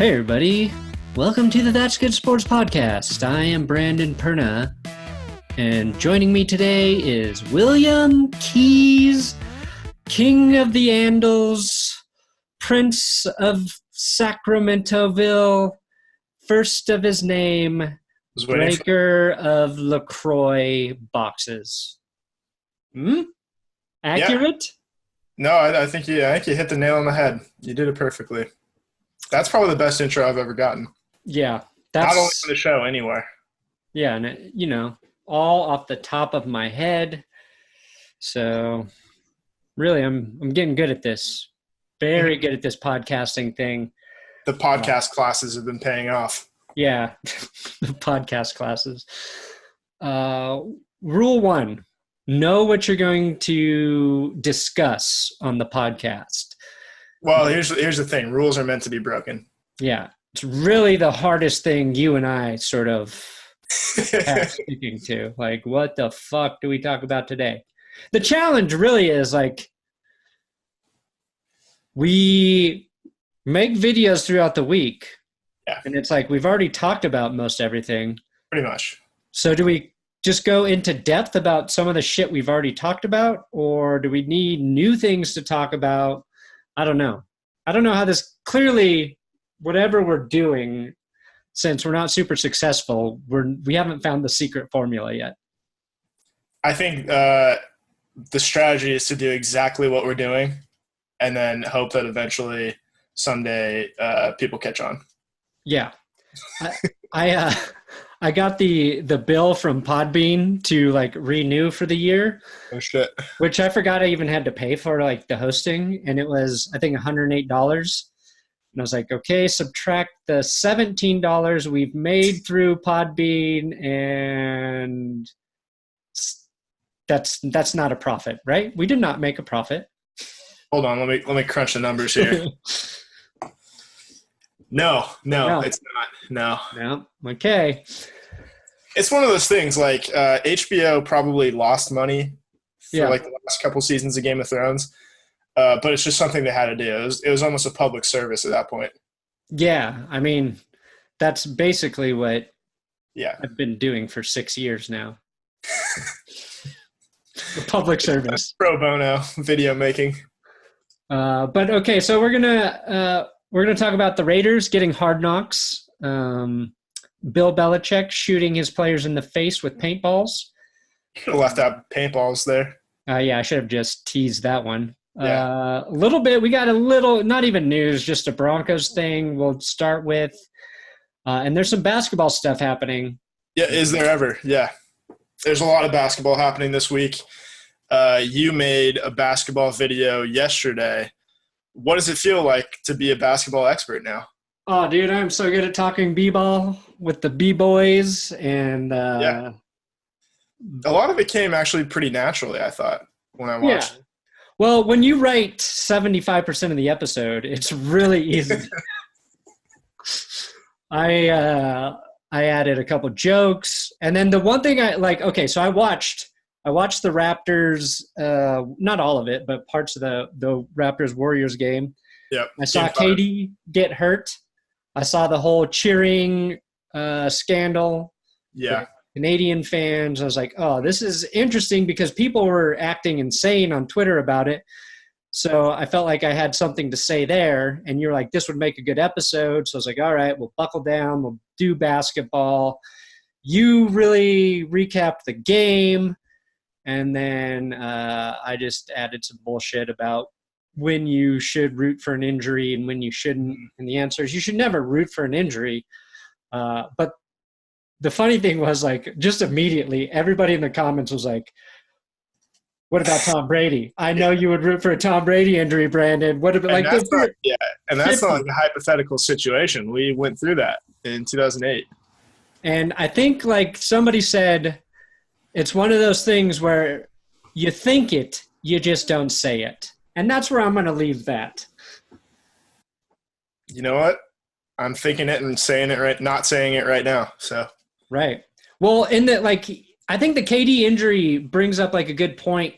Hey everybody, welcome to the That's Good Sports Podcast. I am Brandon Perna, and joining me today is William Keys, King of the Andals, Prince of Sacramentoville, first of his name, breaker of LaCroix boxes. Accurate? Yeah. No, I think you hit the nail on the head. You did it perfectly. That's probably the best intro I've ever gotten. Yeah. Not only on the show, anywhere. Yeah, and all off the top of my head. So really, I'm getting good at this. Very good at this podcasting thing. The podcast classes have been paying off. Yeah, the podcast classes. Rule 1, know what you're going to discuss on the podcast. Well, here's the thing. Rules are meant to be broken. Yeah, it's really the hardest thing you and I sort of have speaking to. Like, what the fuck do we talk about today? The challenge really is, like, we make videos throughout the week. Yeah. And it's like we've already talked about most everything. Pretty much. So do we just go into depth about some of the shit we've already talked about, or do we need new things to talk about? I don't know. I don't know how this – clearly, whatever we're doing, since we're not super successful, we haven't found the secret formula yet. I think the strategy is to do exactly what we're doing and then hope that eventually someday people catch on. Yeah. I got the bill from Podbean to, like, renew for the year. Oh, shit. Which I forgot I even had to pay for, like, the hosting. And it was, I think, $108. And I was like, okay, subtract the $17 we've made through Podbean, and that's not a profit, right? We did not make a profit. Hold on, let me crunch the numbers here. No, it's not. No. Okay. It's one of those things, like HBO probably lost money for like the last couple seasons of Game of Thrones, but it's just something they had to do. It was almost a public service at that point. Yeah, I mean, that's basically what I've been doing for 6 years now. The public service. Pro bono video making. But okay, so we're gonna talk about the Raiders getting hard knocks. Bill Belichick shooting his players in the face with paintballs. You could have left out paintballs there. Yeah, I should have just teased that one. Yeah. A little bit. We got a little, not even news, just a Broncos thing we'll start with. And there's some basketball stuff happening. Yeah, is there ever? Yeah. There's a lot of basketball happening this week. You made a basketball video yesterday. What does it feel like to be a basketball expert now? Oh, dude, I'm so good at talking b-ball with the b-boys. And a lot of it came actually pretty naturally, I thought, when I watched it. Well, when you write 75% of the episode, it's really easy. I added a couple jokes. And then the one thing so I watched the Raptors, not all of it, but parts of the Raptors-Warriors game. Yep. I saw KD get hurt. I saw the whole cheering scandal. Yeah. Canadian fans. I was like, oh, this is interesting because people were acting insane on Twitter about it. So I felt like I had something to say there. And you're like, this would make a good episode. So I was like, all right, we'll buckle down. We'll do basketball. You really recapped the game. And then I just added some bullshit about when you should root for an injury and when you shouldn't. And the answer is you should never root for an injury. But the funny thing was, like, just immediately everybody in the comments was like, what about Tom Brady? I know you would root for a Tom Brady injury, Brandon. What about, like, that's not like a hypothetical situation. We went through that in 2008. And I think, like, somebody said it's one of those things where you think it, you just don't say it. And that's where I'm going to leave that. You know what? I'm thinking it and saying it right, not saying it right now. So right. Well, I think the KD injury brings up, like, a good point.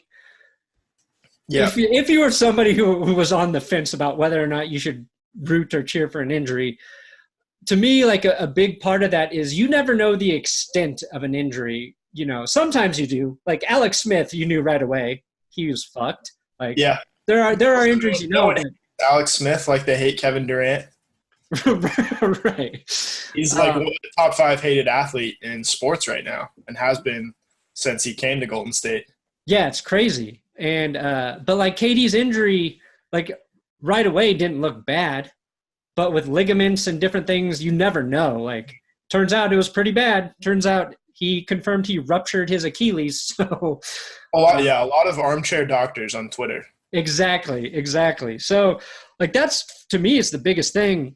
Yeah. If you were somebody who was on the fence about whether or not you should root or cheer for an injury, to me, like a big part of that is you never know the extent of an injury. Sometimes you do. Like Alex Smith, you knew right away he was fucked. Like, Yeah. there are injuries, but Alex Smith like they hate Kevin Durant. Right. He's like one of the top 5 hated athlete in sports right now, and has been since he came to Golden State. Yeah, it's crazy. And but like KD's injury, like right away didn't look bad, but with ligaments and different things, you never know. Like, turns out it was pretty bad. Turns out he confirmed he ruptured his Achilles. So a lot of armchair doctors on Twitter. Exactly. So like that's, to me, it's the biggest thing.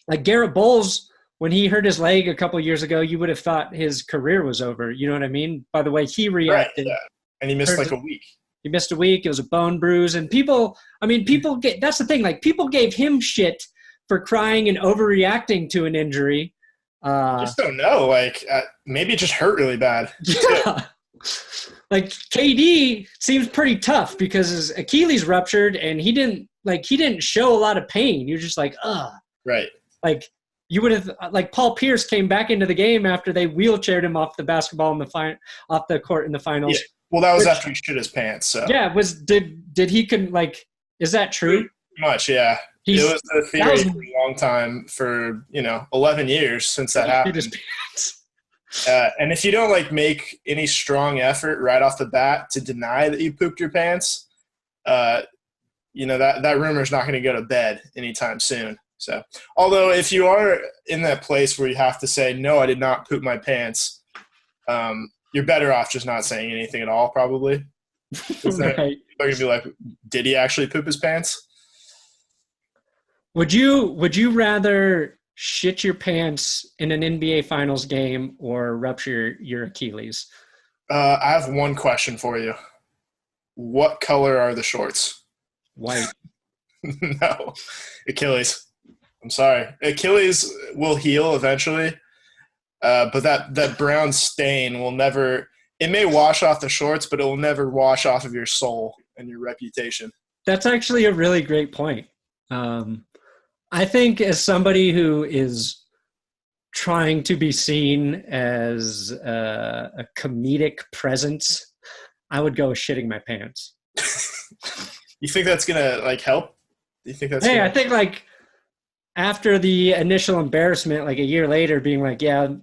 Like Garrett Bowles, when he hurt his leg a couple of years ago, you would have thought his career was over. You know what I mean? By the way he reacted. Right, yeah. And he missed like a week. He missed a week. It was a bone bruise. And people get – that's the thing. Like, people gave him shit for crying and overreacting to an injury. Just don't know. Like, maybe it just hurt really bad. Yeah. Like, KD seems pretty tough because his Achilles ruptured and he didn't show a lot of pain. You're just like, ugh. Right. Like, you would have – like, Paul Pierce came back into the game after they wheelchaired him off the basketball off the court in the finals. Yeah. Well, that was after he shit his pants. So yeah, did he is that true? Pretty much, yeah. It was a theory for a long time, for 11 years since that happened. His pants. And if you don't make any strong effort right off the bat to deny that you pooped your pants, that rumor is not going to go to bed anytime soon. So, although if you are in that place where you have to say, no, I did not poop my pants, you're better off just not saying anything at all, probably. Right. They're going to be like, did he actually poop his pants? Would you rather shit your pants in an NBA Finals game or rupture your Achilles? I have one question for you. What color are the shorts? White. No. Achilles. I'm sorry. Achilles will heal eventually. But that brown stain will never – it may wash off the shorts, but it will never wash off of your soul and your reputation. That's actually a really great point. I think as somebody who is trying to be seen as a comedic presence, I would go with shitting my pants. You think that's going to, help? Do you think that's I think, after the initial embarrassment, a year later, being like, yeah –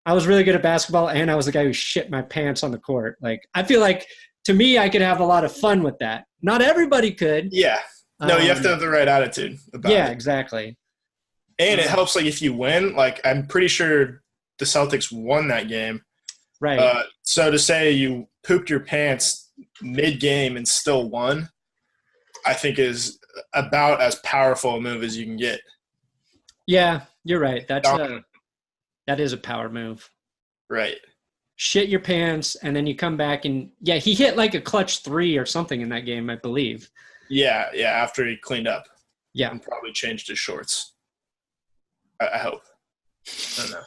I was really good at basketball, and I was the guy who shit my pants on the court. I feel like, to me, I could have a lot of fun with that. Not everybody could. Yeah. No, you have to have the right attitude about it. Yeah, exactly. And it helps, if you win. I'm pretty sure the Celtics won that game. Right. So to say you pooped your pants mid-game and still won, I think is about as powerful a move as you can get. Yeah, you're right. That is a power move. Right. Shit your pants, and then you come back and, yeah, he hit a clutch 3 or something in that game, I believe. Yeah, after he cleaned up. Yeah. And probably changed his shorts. I hope. I don't know.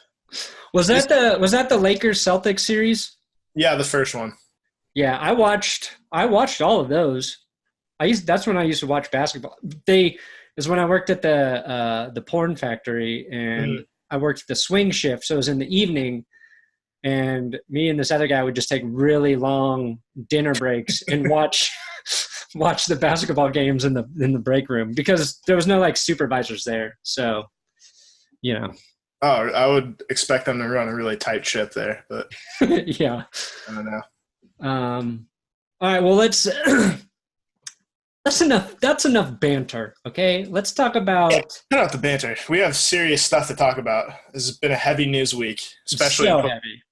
Was that the Lakers-Celtics series? Yeah, the first one. Yeah, I watched all of those. That's when I used to watch basketball. Is when I worked at the porn factory, and I worked the swing shift, so it was in the evening, and me and this other guy would just take really long dinner breaks and watch the basketball games in the break room because there was no supervisors there. So, Oh, I would expect them to run a really tight ship there, but yeah, I don't know. All right, well, let's. That's enough banter, okay? Let's talk about – cut out the banter. We have serious stuff to talk about. This has been a heavy news week, especially – so heavy.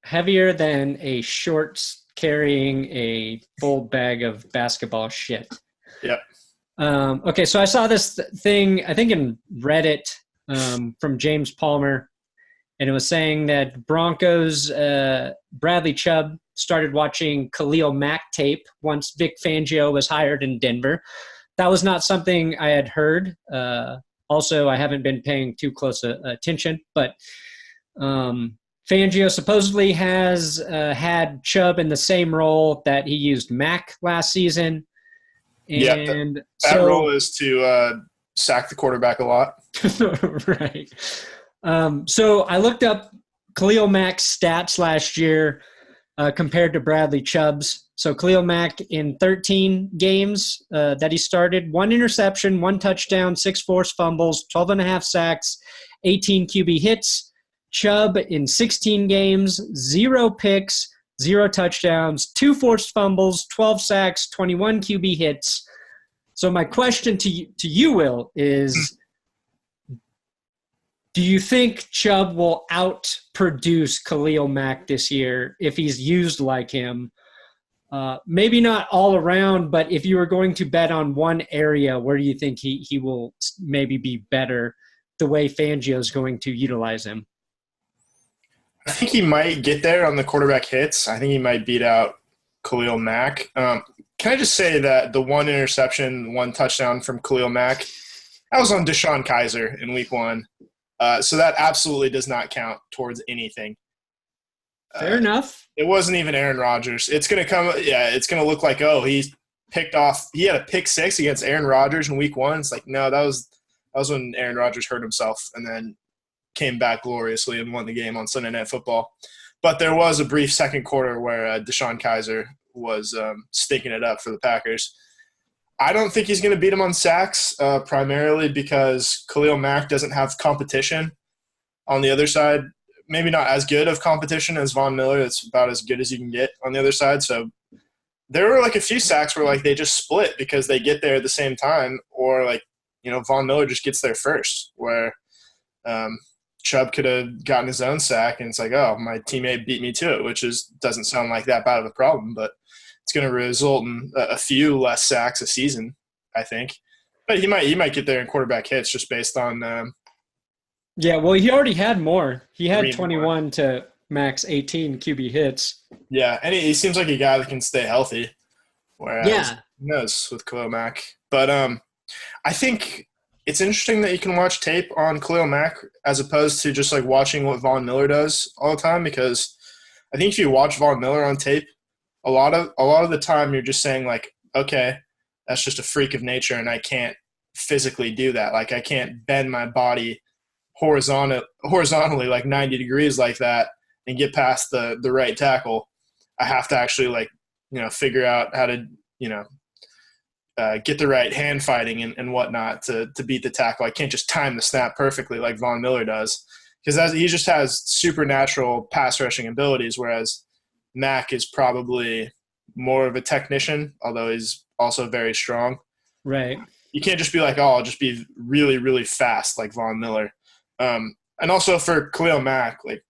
Heavier than a shorts carrying a full bag of basketball shit. Yep. Okay, so I saw this thing, I think in Reddit, from James Palmer, and it was saying that Broncos Bradley Chubb started watching Khalil Mack tape once Vic Fangio was hired in Denver. That was not something I had heard. Also, I haven't been paying too close attention, but Fangio supposedly has had Chubb in the same role that he used Mack last season. And that role is to sack the quarterback a lot. Right. So I looked up Khalil Mack's stats last year compared to Bradley Chubb's. So Khalil Mack in 13 games that he started, 1 interception, 1 touchdown, 6 forced fumbles, 12 and a half sacks, 18 QB hits. Chubb in 16 games, 0 picks, 0 touchdowns, 2 forced fumbles, 12 sacks, 21 QB hits. So my question to you, Will, is do you think Chubb will outproduce Khalil Mack this year if he's used like him? Maybe not all around, but if you were going to bet on one area, where do you think he will maybe be better the way Fangio is going to utilize him? I think he might get there on the quarterback hits. I think he might beat out Khalil Mack. Can I just say that the 1 interception, 1 touchdown from Khalil Mack, that was on Deshaun Kaiser in week 1. So that absolutely does not count towards anything. Fair enough. It wasn't even Aaron Rodgers. It's going to look like, he had a pick 6 against Aaron Rodgers in week 1. It's like, no, that was when Aaron Rodgers hurt himself and then came back gloriously and won the game on Sunday Night Football. But there was a brief second quarter where Deshaun Kaiser was stinking it up for the Packers. I don't think he's going to beat him on sacks, primarily because Khalil Mack doesn't have competition on the other side. Maybe not as good of competition as Von Miller. That's about as good as you can get on the other side. So there were like a few sacks where like they just split because they get there at the same time, or like, Von Miller just gets there first, where Chubb could have gotten his own sack and it's like, oh, my teammate beat me to it, which doesn't sound like that bad of a problem, but it's going to result in a few less sacks a season, I think. But he might get there in quarterback hits just based on yeah, well, he already had more. He had 21 more. to Max 18 QB hits. Yeah, and he seems like a guy that can stay healthy, whereas who knows with Khalil Mack. But I think it's interesting that you can watch tape on Khalil Mack as opposed to just like watching what Von Miller does all the time, because I think if you watch Von Miller on tape, a lot of the time you're just saying like, okay, that's just a freak of nature and I can't physically do that. Like I can't bend my body horizontally like 90 degrees like that and get past the right tackle. I have to actually figure out how to, get the right hand fighting and whatnot to beat the tackle. I can't just time the snap perfectly like Von Miller does, because he just has supernatural pass rushing abilities, whereas Mack is probably more of a technician, although he's also very strong. Right. You can't just be like, oh, I'll just be really, really fast like Von Miller. And also for Khalil Mack, like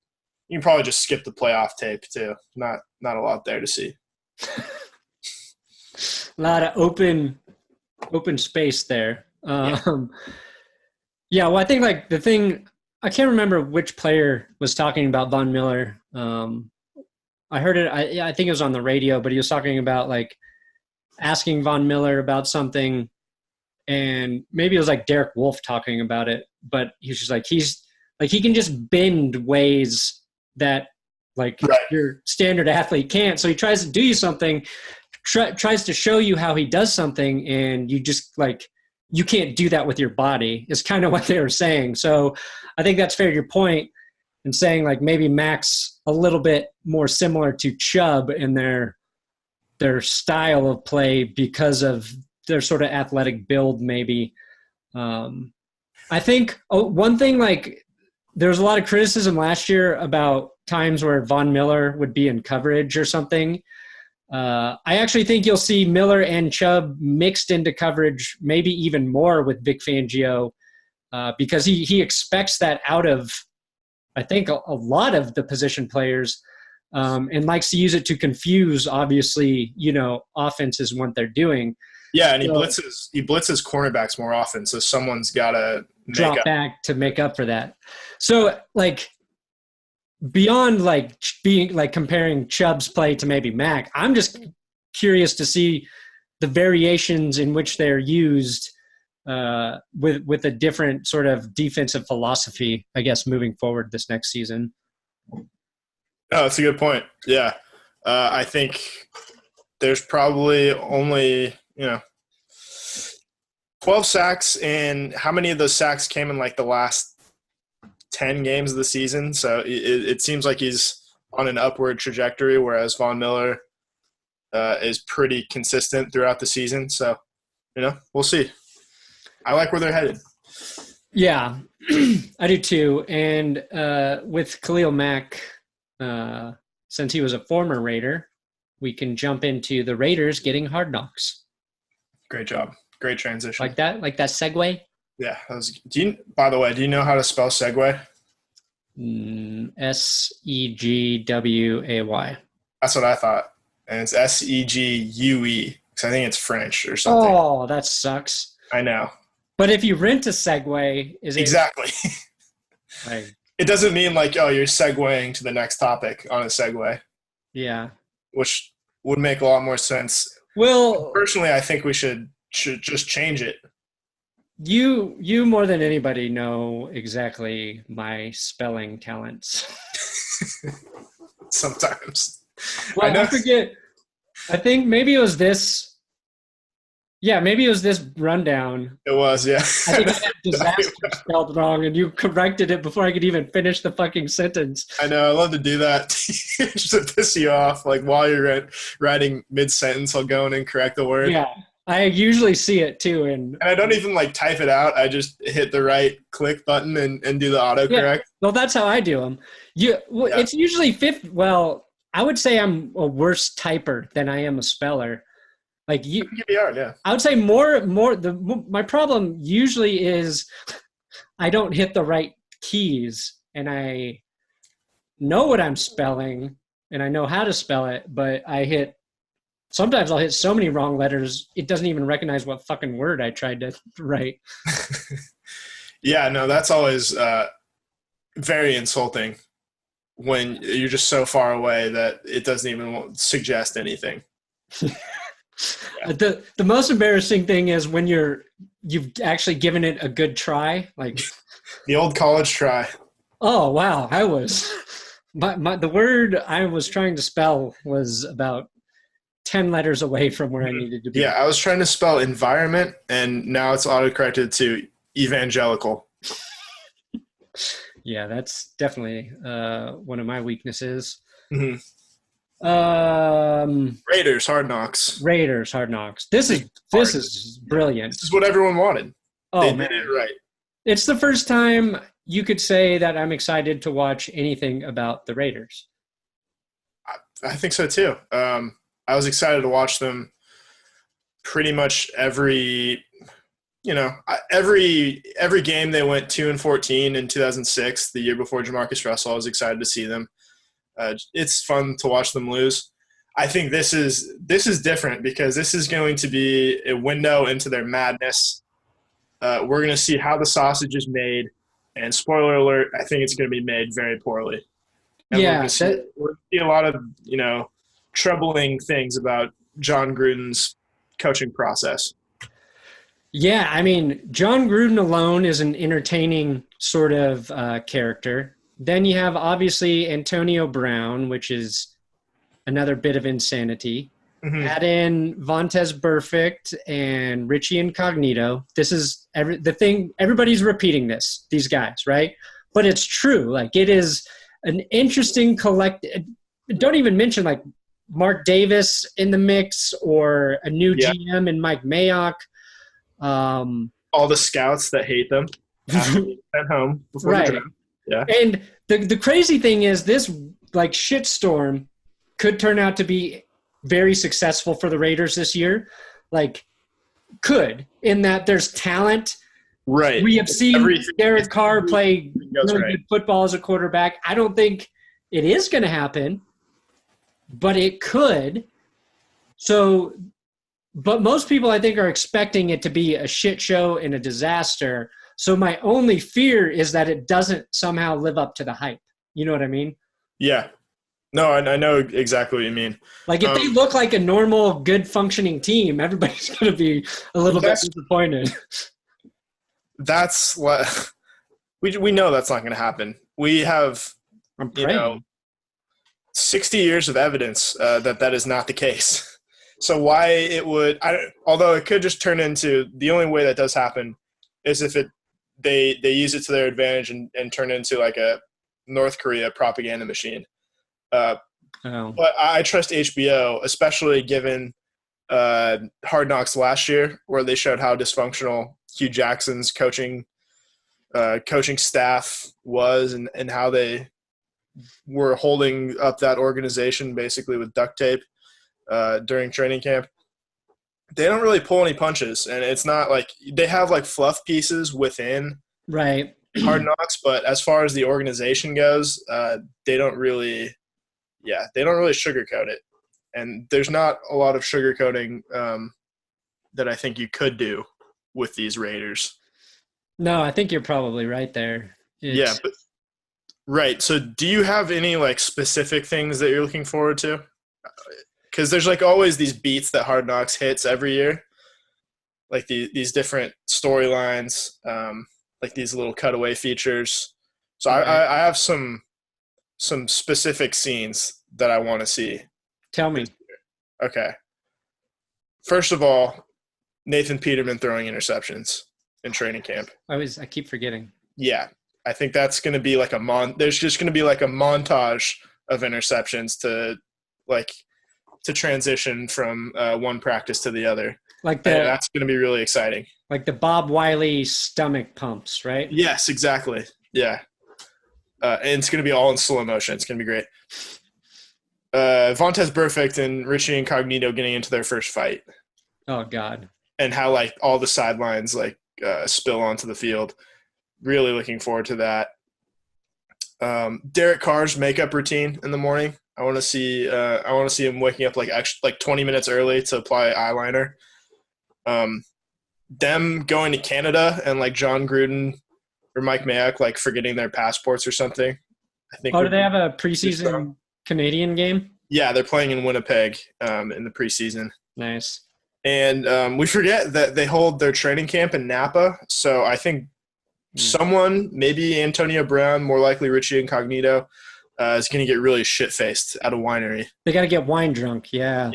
you can probably just skip the playoff tape too. Not a lot there to see. A lot of open space there. Well, I think like the thing, I can't remember which player was talking about Von Miller. I heard it. I think it was on the radio, but he was talking about like asking Von Miller about something, and maybe it was like Derek Wolfe talking about it. But he was just like he can just bend ways that like your standard athlete can't. So he tries to do you something, tries to show you how he does something, and you just like you can't do that with your body. Is kind of what they were saying. So I think that's fair to your point. And saying like maybe Mack's a little bit more similar to Chubb in their style of play because of their sort of athletic build maybe. I think one thing, like there was a lot of criticism last year about times where Von Miller would be in coverage or something. I actually think you'll see Miller and Chubb mixed into coverage maybe even more with Vic Fangio because he expects that out of – I think a lot of the position players and likes to use it to confuse, obviously, offenses and what they're doing. Yeah, and he blitzes cornerbacks more often, so someone's got to drop back to make up for that. So, like, beyond, like, being, like, comparing Chubb's play to maybe Mack, I'm just curious to see the variations in which they're used with a different sort of defensive philosophy, I guess, moving forward this next season. Oh, that's a good point. Yeah. I think there's probably only, 12 sacks, and how many of those sacks came in like the last 10 games of the season? So it seems like he's on an upward trajectory, whereas Von Miller is pretty consistent throughout the season. So, we'll see. I like where they're headed. Yeah, I do too. And with Khalil Mack, since he was a former Raider, we can jump into the Raiders getting Hard Knocks. Great job. Great transition. Like that segue? Yeah. By the way, do you know how to spell segue? Segway. That's what I thought. And it's Segue, because I think it's French or something. Oh, that sucks. I know. But if you rent a Segway, is it exactly? Like, it doesn't mean like, oh, you're segueing to the next topic on a Segway. Yeah. Which would make a lot more sense. Well, personally, I think we should just change it. You more than anybody know exactly my spelling talents. Sometimes. Well, I forget. I think maybe it was this. Yeah, maybe it was this rundown. It was, yeah. I think I had disaster spelled wrong, and you corrected it before I could even finish the fucking sentence. I know. I love to do that just to piss you off. Like while you're writing mid-sentence, I'll go in and correct the word. Yeah, I usually see it too. And I don't even like type it out. I just hit the right click button and do the autocorrect. Yeah. Well, that's how I do them. It's usually fifth. Well, I would say I'm a worse typer than I am a speller. Like you, yeah. I would say more. My problem usually is I don't hit the right keys, and I know what I'm spelling, and I know how to spell it, but sometimes I'll hit so many wrong letters it doesn't even recognize what fucking word I tried to write. Yeah, no, that's always very insulting when you're just so far away that it doesn't even suggest anything. Yeah. The most embarrassing thing is when you've actually given it a good try, like the old college try. Oh wow, I was the word I was trying to spell was about 10 letters away from where I needed to be. Yeah, I was trying to spell environment, and now it's autocorrected to evangelical. Yeah, that's definitely one of my weaknesses. Mm-hmm. Raiders Hard Knocks. This is brilliant. This is what everyone wanted. Oh, they man. did it right. It's the first time you could say that I'm excited to watch anything about the Raiders. I think so too. I was excited to watch them pretty much every game they went 2-14 in 2006, the year before Jamarcus Russell. I was excited to see them. It's fun to watch them lose. I think this is different because this is going to be a window into their madness. We're going to see how the sausage is made, and spoiler alert, I think it's going to be made very poorly. And we're going to see a lot of troubling things about Jon Gruden's coaching process. Yeah, I mean, Jon Gruden alone is an entertaining sort of character. Then you have, obviously, Antonio Brown, which is another bit of insanity. Mm-hmm. Add in Vontaze Burfict and Richie Incognito. This is the thing. Everybody's repeating these guys, right? But it's true. Like, it is an interesting collective. Don't even mention, like, Mark Davis in the mix or a new GM in Mike Mayock. All the scouts that hate them at home before the draft. Yeah. And the crazy thing is this like shitstorm could turn out to be very successful for the Raiders this year. Like could, in that there's talent. Right. We have seen Derek Carr play really good football as a quarterback. I don't think it is going to happen, but it could. So, but most people I think are expecting it to be a shit show and a disaster. So my only fear is that it doesn't somehow live up to the hype. You know what I mean? Yeah. No, I know exactly what you mean. Like if they look like a normal, good functioning team, everybody's going to be a little bit disappointed. That's what we know that's not going to happen. We have, 60 years of evidence that is not the case. So why it would although it could just turn into, the only way that does happen is if they use it to their advantage and turn into like a North Korea propaganda machine. But I trust HBO, especially given Hard Knocks last year, where they showed how dysfunctional Hugh Jackson's coaching staff was, and how they were holding up that organization basically with duct tape during training camp. They don't really pull any punches, and it's not like they have like fluff pieces within right Hard Knocks, but as far as the organization goes, they don't really sugarcoat it. And there's not a lot of sugarcoating that I think you could do with these Raiders. No, I think you're probably right there. Right. So do you have any like specific things that you're looking forward to? Because there's like always these beats that Hard Knocks hits every year, like these different storylines, like these little cutaway features. So I have some specific scenes that I want to see. Tell me. Okay. First of all, Nathan Peterman throwing interceptions in training camp. I keep forgetting. Yeah. I think that's going to be like there's just going to be like a montage of interceptions to transition from one practice to the other. That's going to be really exciting. Like the Bob Wiley stomach pumps, right? Yes, exactly. Yeah. And it's going to be all in slow motion. It's going to be great. Vontaze Burfict and Richie Incognito getting into their first fight. Oh, God. And how, like, all the sidelines, like, spill onto the field. Really looking forward to that. Derek Carr's makeup routine in the morning. I want to see him waking up, like 20 minutes early to apply eyeliner. Them going to Canada and, like, Jon Gruden or Mike Mayock, like, forgetting their passports or something. I think. Oh, do they have a preseason Canadian game? Yeah, they're playing in Winnipeg in the preseason. Nice. And we forget that they hold their training camp in Napa. So I think someone, maybe Antonio Brown, more likely Richie Incognito, is going to get really shit-faced at a winery. They got to get wine drunk, yeah.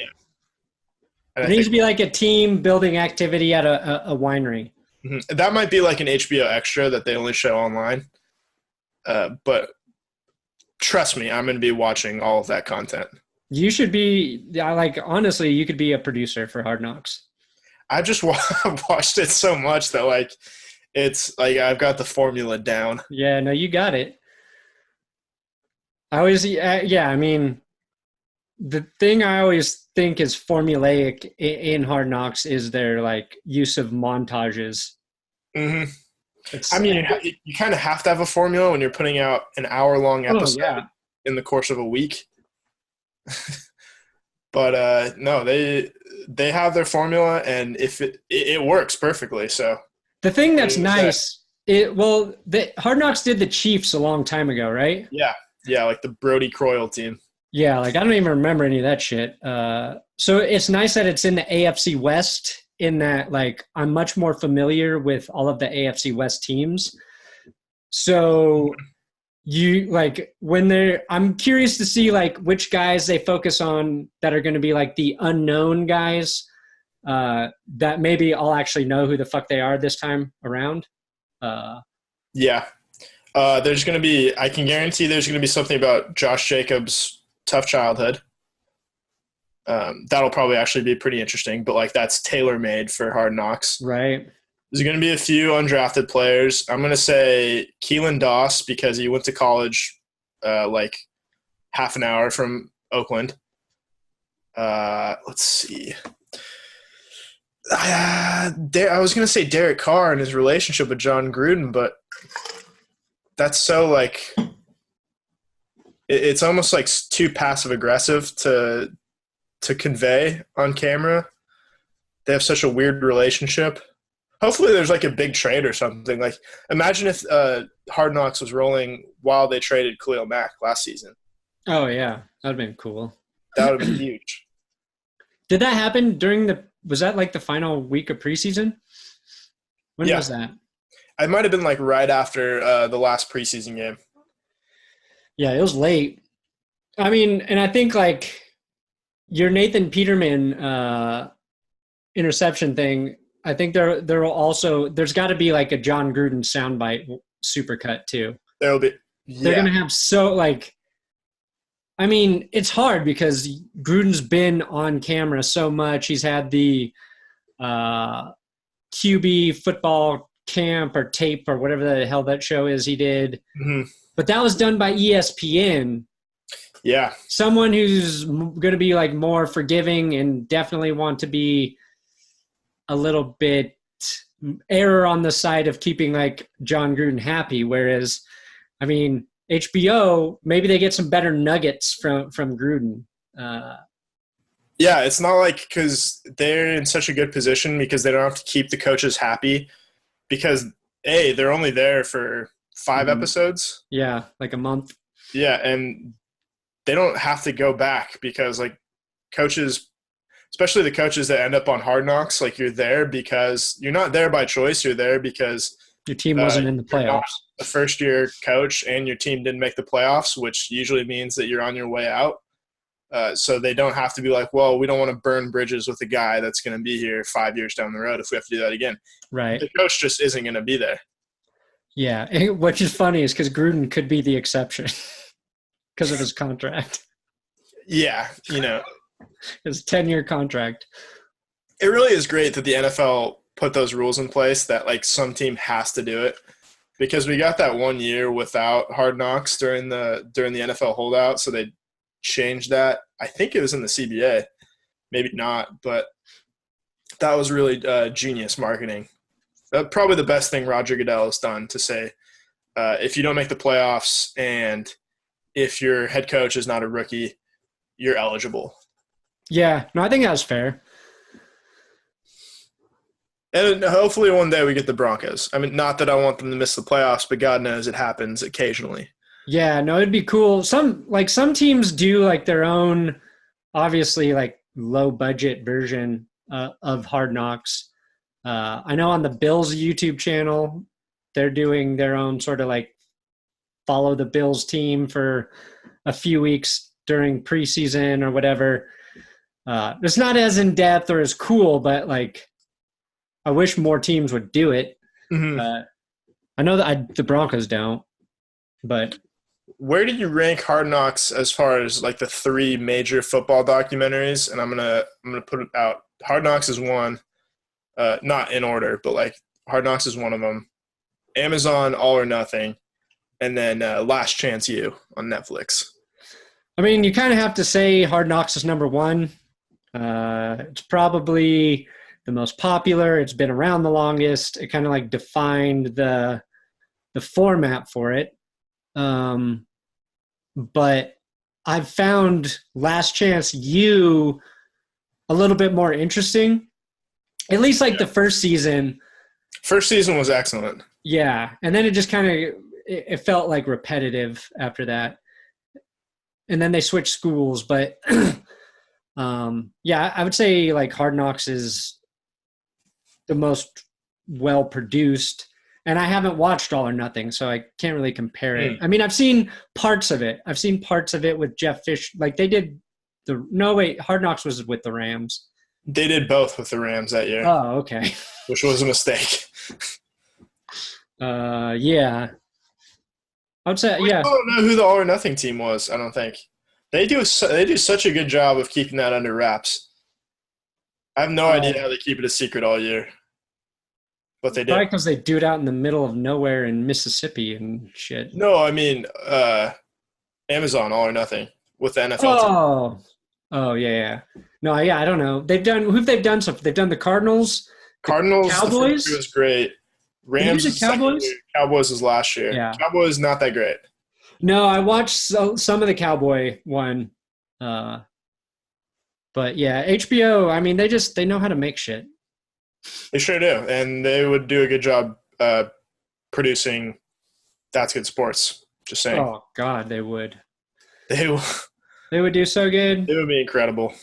There needs to be like a team building activity at a winery. Mm-hmm. That might be like an HBO extra that they only show online. But trust me, I'm going to be watching all of that content. You should be honestly, you could be a producer for Hard Knocks. I just watched it so much that like it's like I've got the formula down. Yeah, no, you got it. I mean, the thing I always think is formulaic in Hard Knocks is their like use of montages. Mm-hmm. I mean, you kind of have to have a formula when you're putting out an hour-long episode in the course of a week. But no, they have their formula, and if it works perfectly. So the thing that's nice, the Hard Knocks did the Chiefs a long time ago, right? Yeah, like the Brody Croyle team. Yeah, like I don't even remember any of that shit. So it's nice that it's in the AFC West, in that like I'm much more familiar with all of the AFC West teams. So I'm curious to see like which guys they focus on that are going to be like the unknown guys that maybe I'll actually know who the fuck they are this time around. Yeah. There's going to be, I can guarantee there's going to be something about Josh Jacobs' tough childhood. That'll probably actually be pretty interesting, but like that's tailor-made for Hard Knocks. Right. There's going to be a few undrafted players. I'm going to say Keelan Doss because he went to college like half an hour from Oakland. Let's see. I was going to say Derek Carr and his relationship with Jon Gruden, but that's so like it's almost like too passive-aggressive to convey on camera. They have such a weird relationship. Hopefully there's like a big trade or something. Like imagine if Hard Knocks was rolling while they traded Khalil Mack last season. Oh yeah, that'd been cool. That would have been huge. Did that happen was that like the final week of preseason? When was that? It might have been like right after the last preseason game. Yeah, it was late. I mean, and I think like your Nathan Peterman interception thing, I think there will also there's got to be like a Jon Gruden soundbite supercut too. There'll be. They're gonna have I mean, it's hard because Gruden's been on camera so much. He's had the QB football camp or tape or whatever the hell that show is he did. Mm-hmm. But that was done by ESPN. Yeah. Someone who's going to be like more forgiving and definitely want to be a little bit error on the side of keeping like Jon Gruden happy. Whereas, I mean, HBO, maybe they get some better nuggets from Gruden. Yeah, it's not like because they're in such a good position because they don't have to keep the coaches happy because, A, they're only there for 5 episodes. Yeah, like a month. Yeah, and they don't have to go back because, like, coaches, especially the coaches that end up on Hard Knocks, like, you're there because you're not there by choice. You're there because your team wasn't in the playoffs. A first-year coach and your team didn't make the playoffs, which usually means that you're on your way out. So they don't have to be like, well, we don't want to burn bridges with a guy that's going to be here 5 years down the road if we have to do that again. Right. The coach just isn't going to be there. Yeah, which is funny is because Gruden could be the exception because of his contract. Yeah, you know. His 10-year contract. It really is great that the NFL put those rules in place that, like, some team has to do it. Because we got that 1 year without Hard Knocks during the NFL holdout, so they changed that. I think it was in the CBA. Maybe not, but that was really genius marketing. Probably the best thing Roger Goodell has done to say, if you don't make the playoffs and if your head coach is not a rookie, you're eligible. Yeah, no, I think that was fair. And hopefully one day we get the Broncos. I mean, not that I want them to miss the playoffs, but God knows it happens occasionally. Yeah, no, it'd be cool. Some teams do like their own, obviously like low budget version of Hard Knocks. I know on the Bills YouTube channel, they're doing their own sort of like follow the Bills team for a few weeks during preseason or whatever. It's not as in depth or as cool, but like I wish more teams would do it. Mm-hmm. I know that the Broncos don't, but. Where did you rank Hard Knocks as far as like the 3 major football documentaries? And I'm gonna put it out. Hard Knocks is one, not in order, but like Hard Knocks is one of them. Amazon, All or Nothing, and then Last Chance U on Netflix. I mean, you kind of have to say Hard Knocks is number 1. It's probably the most popular. It's been around the longest. It kind of like defined the format for it. But I've found Last Chance U a little bit more interesting. At least like the first season. First season was excellent. Yeah. And then it just kind of it felt like repetitive after that. And then they switched schools. But yeah, I would say like Hard Knocks is the most well produced. And I haven't watched All or Nothing, so I can't really compare it. I mean, I've seen parts of it. I've seen parts of it with Jeff Fish. Like they did Hard Knocks was with the Rams. They did both with the Rams that year. Oh, okay. Which was a mistake. Yeah. I would say, yeah. I don't know who the All or Nothing team was, I don't think. They do such a good job of keeping that under wraps. I have no idea how they keep it a secret all year. But they did. Probably because they do it out in the middle of nowhere in Mississippi and shit. No, I mean Amazon, All or Nothing with the NFL team. Oh, yeah. No, yeah, I don't know. They've done stuff. They've done the Cardinals. Cardinals, Cowboys. The was great. Rams, the Cowboys. Cowboys was last year. Yeah. Cowboys not that great. No, I watched some of the Cowboy one. But yeah, HBO. I mean, they know how to make shit. They sure do, and they would do a good job producing That's Good Sports. Just saying. Oh God, they would. They would do so good. It would be incredible.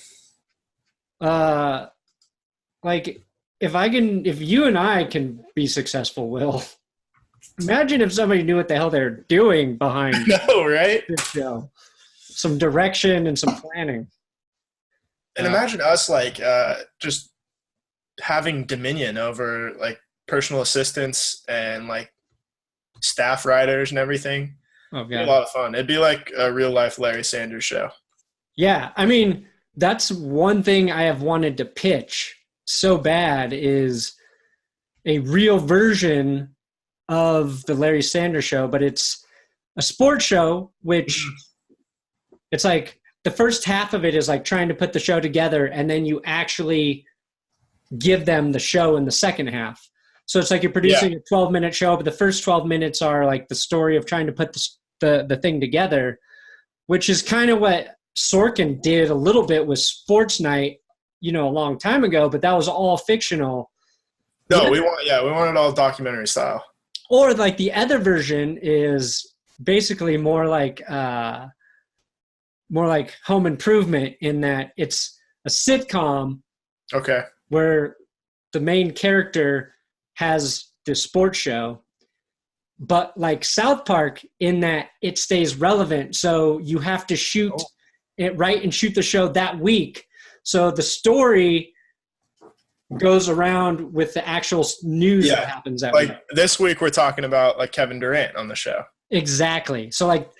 Like if you and I can be successful, Will, imagine if somebody knew what the hell they're doing behind. No, right? This show. Some direction and some planning. And imagine us like just having dominion over like personal assistants and like staff writers and everything. Oh, It'd be a lot of fun. It'd be like a real life Larry Sanders show. Yeah, I mean, that's one thing I have wanted to pitch so bad is a real version of the Larry Sanders show, but it's a sports show, which it's like the first half of it is like trying to put the show together, and then you actually give them the show in the second half. So it's like you're producing a 12-minute show, but the first 12 minutes are like the story of trying to put the thing together, which is kind of what Sorkin did a little bit with Sports Night, a long time ago, but that was all fictional. No, we want it all documentary style. Or like the other version is basically more like Home Improvement in that it's a sitcom. Okay. Where the main character has this sports show, but like South Park in that it stays relevant. So you have to shoot it right and shoot the show that week. So the story goes around with the actual news that happens that week. Like this week we're talking about like Kevin Durant on the show. Exactly. So like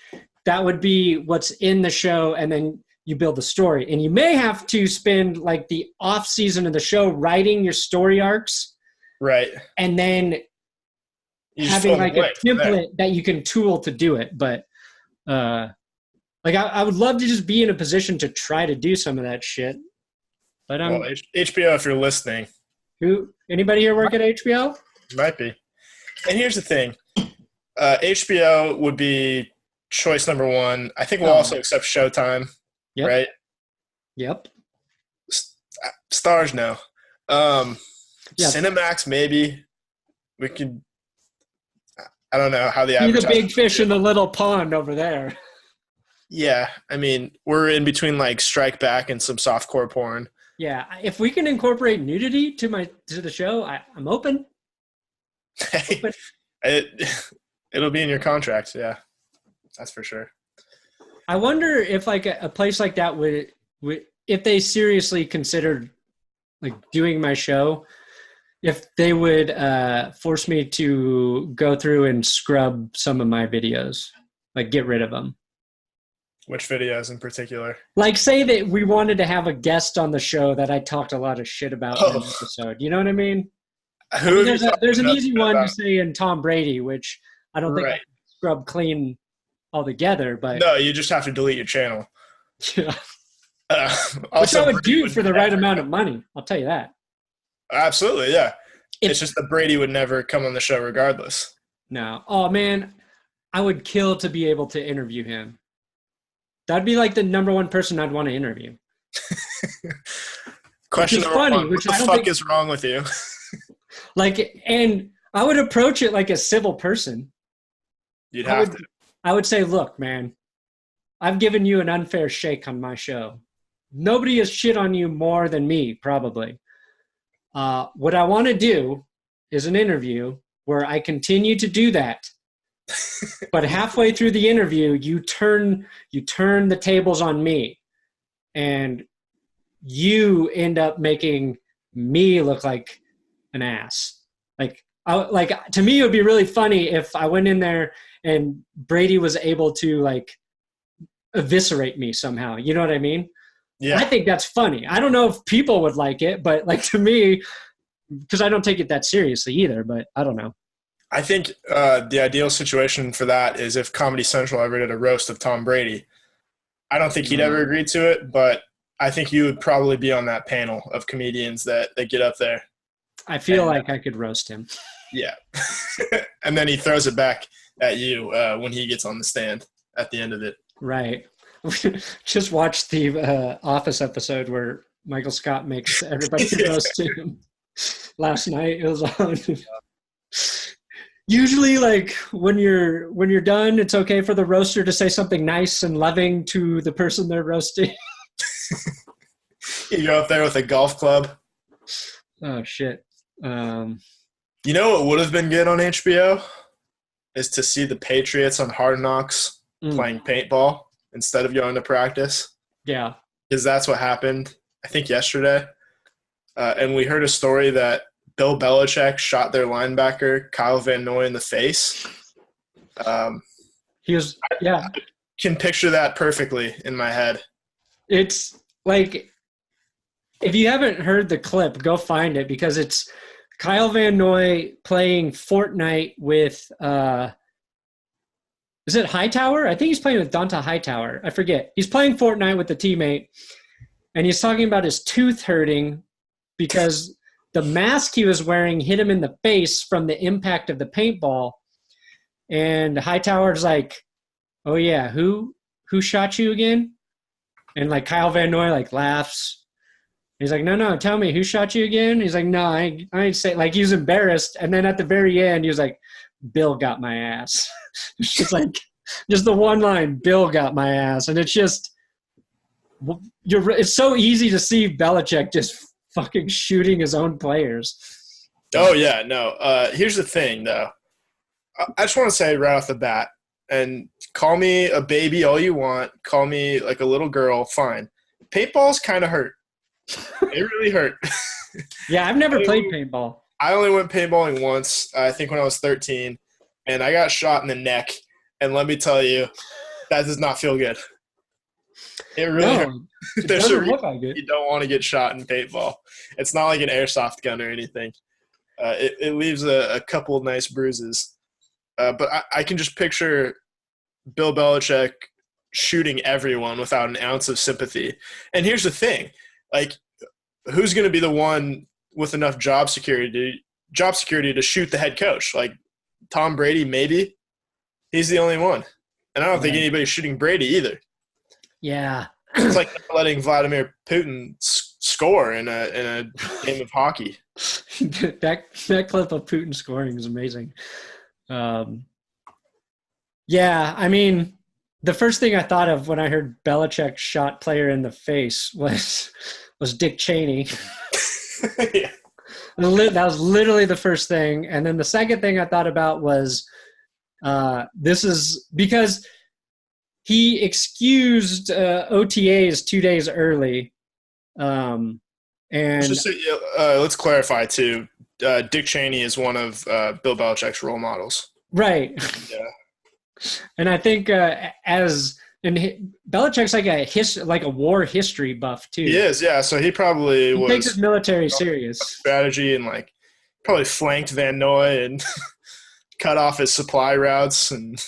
that would be what's in the show, and then you build the story. And you may have to spend like the off season of the show writing your story arcs. Right. And then having like a template that you can tool to do it. But like I would love to just be in a position to try to do some of that shit. But HBO, if you're listening. Anybody here work at HBO? Might be. And here's the thing. HBO would be choice number one. I think we'll also accept Showtime. Yep. Right? Yep. Stars, no. Cinemax, maybe. We could – I don't know how the advertising – be the big fish in the little pond over there. Yeah. I mean, we're in between like Strike Back and some softcore porn. Yeah. If we can incorporate nudity to the show, I'm open. Open. It'll be in your contracts, yeah. That's for sure. I wonder if like a place like that would if they seriously considered like doing my show, if they would force me to go through and scrub some of my videos, like get rid of them. Which videos in particular? Like say that we wanted to have a guest on the show that I talked a lot of shit about in an episode. You know what I mean? There's an easy one to say in Tom Brady, which I don't think I can scrub clean altogether. But no, you just have to delete your channel. Yeah. Which I would do for the right amount of money. I'll tell you that. Absolutely, yeah. It's just that Brady would never come on the show regardless. No. Oh, man. I would kill to be able to interview him. That'd be like the number one person I'd want to interview. Question number one. What the fuck is wrong with you? Like, and I would approach it like a civil person. You'd have to. I would say, look, man, I've given you an unfair shake on my show. Nobody has shit on you more than me, probably. What I want to do is an interview where I continue to do that. But halfway through the interview, you turn the tables on me, and you end up making me look like an ass. Like to me, it would be really funny if I went in there and Brady was able to like eviscerate me somehow. You know what I mean? Yeah. I think that's funny. I don't know if people would like it, but like to me, because I don't take it that seriously either, but I don't know. I think the ideal situation for that is if Comedy Central ever did a roast of Tom Brady. I don't think he'd ever agree to it, but I think you would probably be on that panel of comedians that get up there. I feel like I could roast him. Yeah. And then he throws it back at you when he gets on the stand at the end of it. Right. Just watched the Office episode where Michael Scott makes everybody roast him last night. It was on. Usually, like when you're done, it's okay for the roaster to say something nice and loving to the person they're roasting. You go up there with a golf club. Oh shit! You know what would have been good on HBO is to see the Patriots on Hard Knocks playing paintball instead of going to practice. Yeah, because that's what happened I think yesterday, and we heard a story that Bill Belichick shot their linebacker Kyle Van Noy in the face. He was, yeah. I can picture that perfectly in my head. It's like, if you haven't heard the clip, go find it, because it's Kyle Van Noy playing Fortnite with is it Hightower? I think he's playing with Donta Hightower. I forget. He's playing Fortnite with the teammate, and he's talking about his tooth hurting because the mask he was wearing hit him in the face from the impact of the paintball. And Hightower's like, "Oh yeah, who shot you again?" And like Kyle Van Noy like laughs. He's like, no, tell me, who shot you again? He's like, no, I ain't say, like, he was embarrassed. And then at the very end, he was like, Bill got my ass. It's just like, just the one line, Bill got my ass. And it's just, it's so easy to see Belichick just fucking shooting his own players. Oh, yeah, no. Here's the thing, though. I just want to say right off the bat, and call me a baby all you want, call me like a little girl, fine. Paintballs kind of hurt. It really hurt. Yeah, I've never played paintball. I only went paintballing once, I think when I was 13, and I got shot in the neck. And let me tell you, that does not feel good. It really hurts. There's a reason you don't want to get shot in paintball. It's not like an airsoft gun or anything. It leaves a couple of nice bruises. But I can just picture Bill Belichick shooting everyone without an ounce of sympathy. And here's the thing. Like, who's going to be the one with enough job security to shoot the head coach? Like, Tom Brady, maybe. He's the only one. And I don't think anybody's shooting Brady either. Yeah. It's like letting Vladimir Putin score in a game of hockey. that clip of Putin scoring is amazing. Yeah, I mean, the first thing I thought of when I heard Belichick shot player in the face was Dick Cheney. Yeah. That was literally the first thing. And then the second thing I thought about was this is because he excused OTAs 2 days early. And let's clarify, too. Dick Cheney is one of Bill Belichick's role models. Right. Yeah. And I think Belichick's like a war history buff too. He is, yeah. So he probably takes his military serious. Strategy and like probably flanked Van Noy and cut off his supply routes and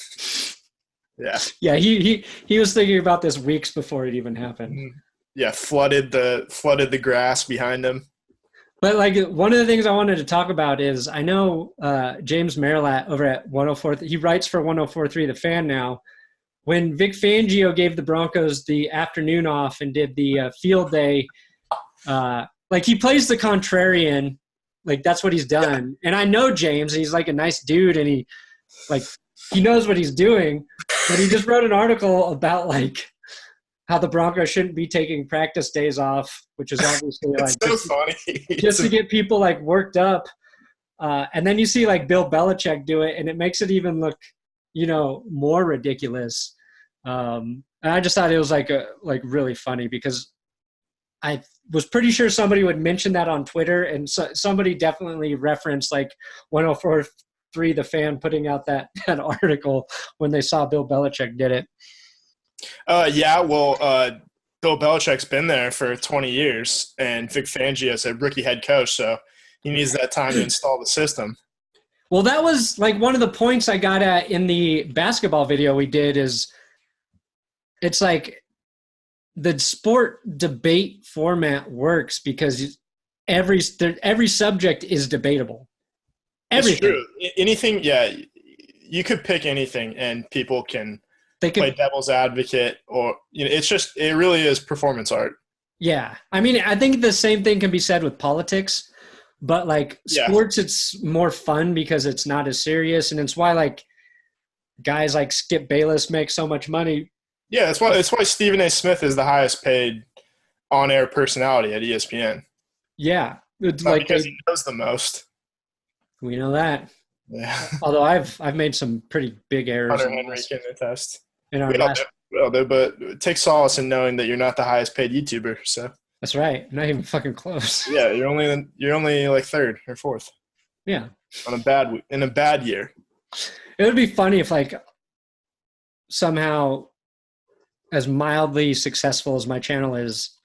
yeah. Yeah, he was thinking about this weeks before it even happened. Yeah, flooded the grass behind him. But like one of the things I wanted to talk about is I know James Marilat over at 104. He writes for 104.3 The Fan now. When Vic Fangio gave the Broncos the afternoon off and did the field day, like he plays the contrarian, like that's what he's done. Yeah. And I know James, he's like a nice dude, and he knows what he's doing. But he just wrote an article about like how the Broncos shouldn't be taking practice days off, which is obviously like so funny. Just to get people like worked up. And then you see like Bill Belichick do it, and it makes it even look, more ridiculous. And I just thought it was like really funny because I was pretty sure somebody would mention that on Twitter, and somebody definitely referenced like 104.3 The Fan putting out that article when they saw Bill Belichick did it. Yeah, well, Bill Belichick's been there for 20 years, and Vic Fangio is a rookie head coach, so he needs that time to install the system. Well, that was like one of the points I got at in the basketball video we did is it's like the sport debate format works because every subject is debatable. Everything. It's true. Anything, yeah, you could pick anything, and people can – they can play devil's advocate or it really is performance art. Yeah. I mean, I think the same thing can be said with politics, but like sports, it's more fun because it's not as serious. And it's why like guys like Skip Bayless make so much money. Yeah. That's why Stephen A. Smith is the highest paid on-air personality at ESPN. Yeah. It's not because he knows the most. We know that. Yeah. Although I've made some pretty big errors. Hunter Henry can attest. In our but take solace in knowing that you're not the highest paid YouTuber. So That's right. Not even fucking close. Yeah, you're only like third or fourth. Yeah. In a bad year. It would be funny if like somehow, as mildly successful as my channel is,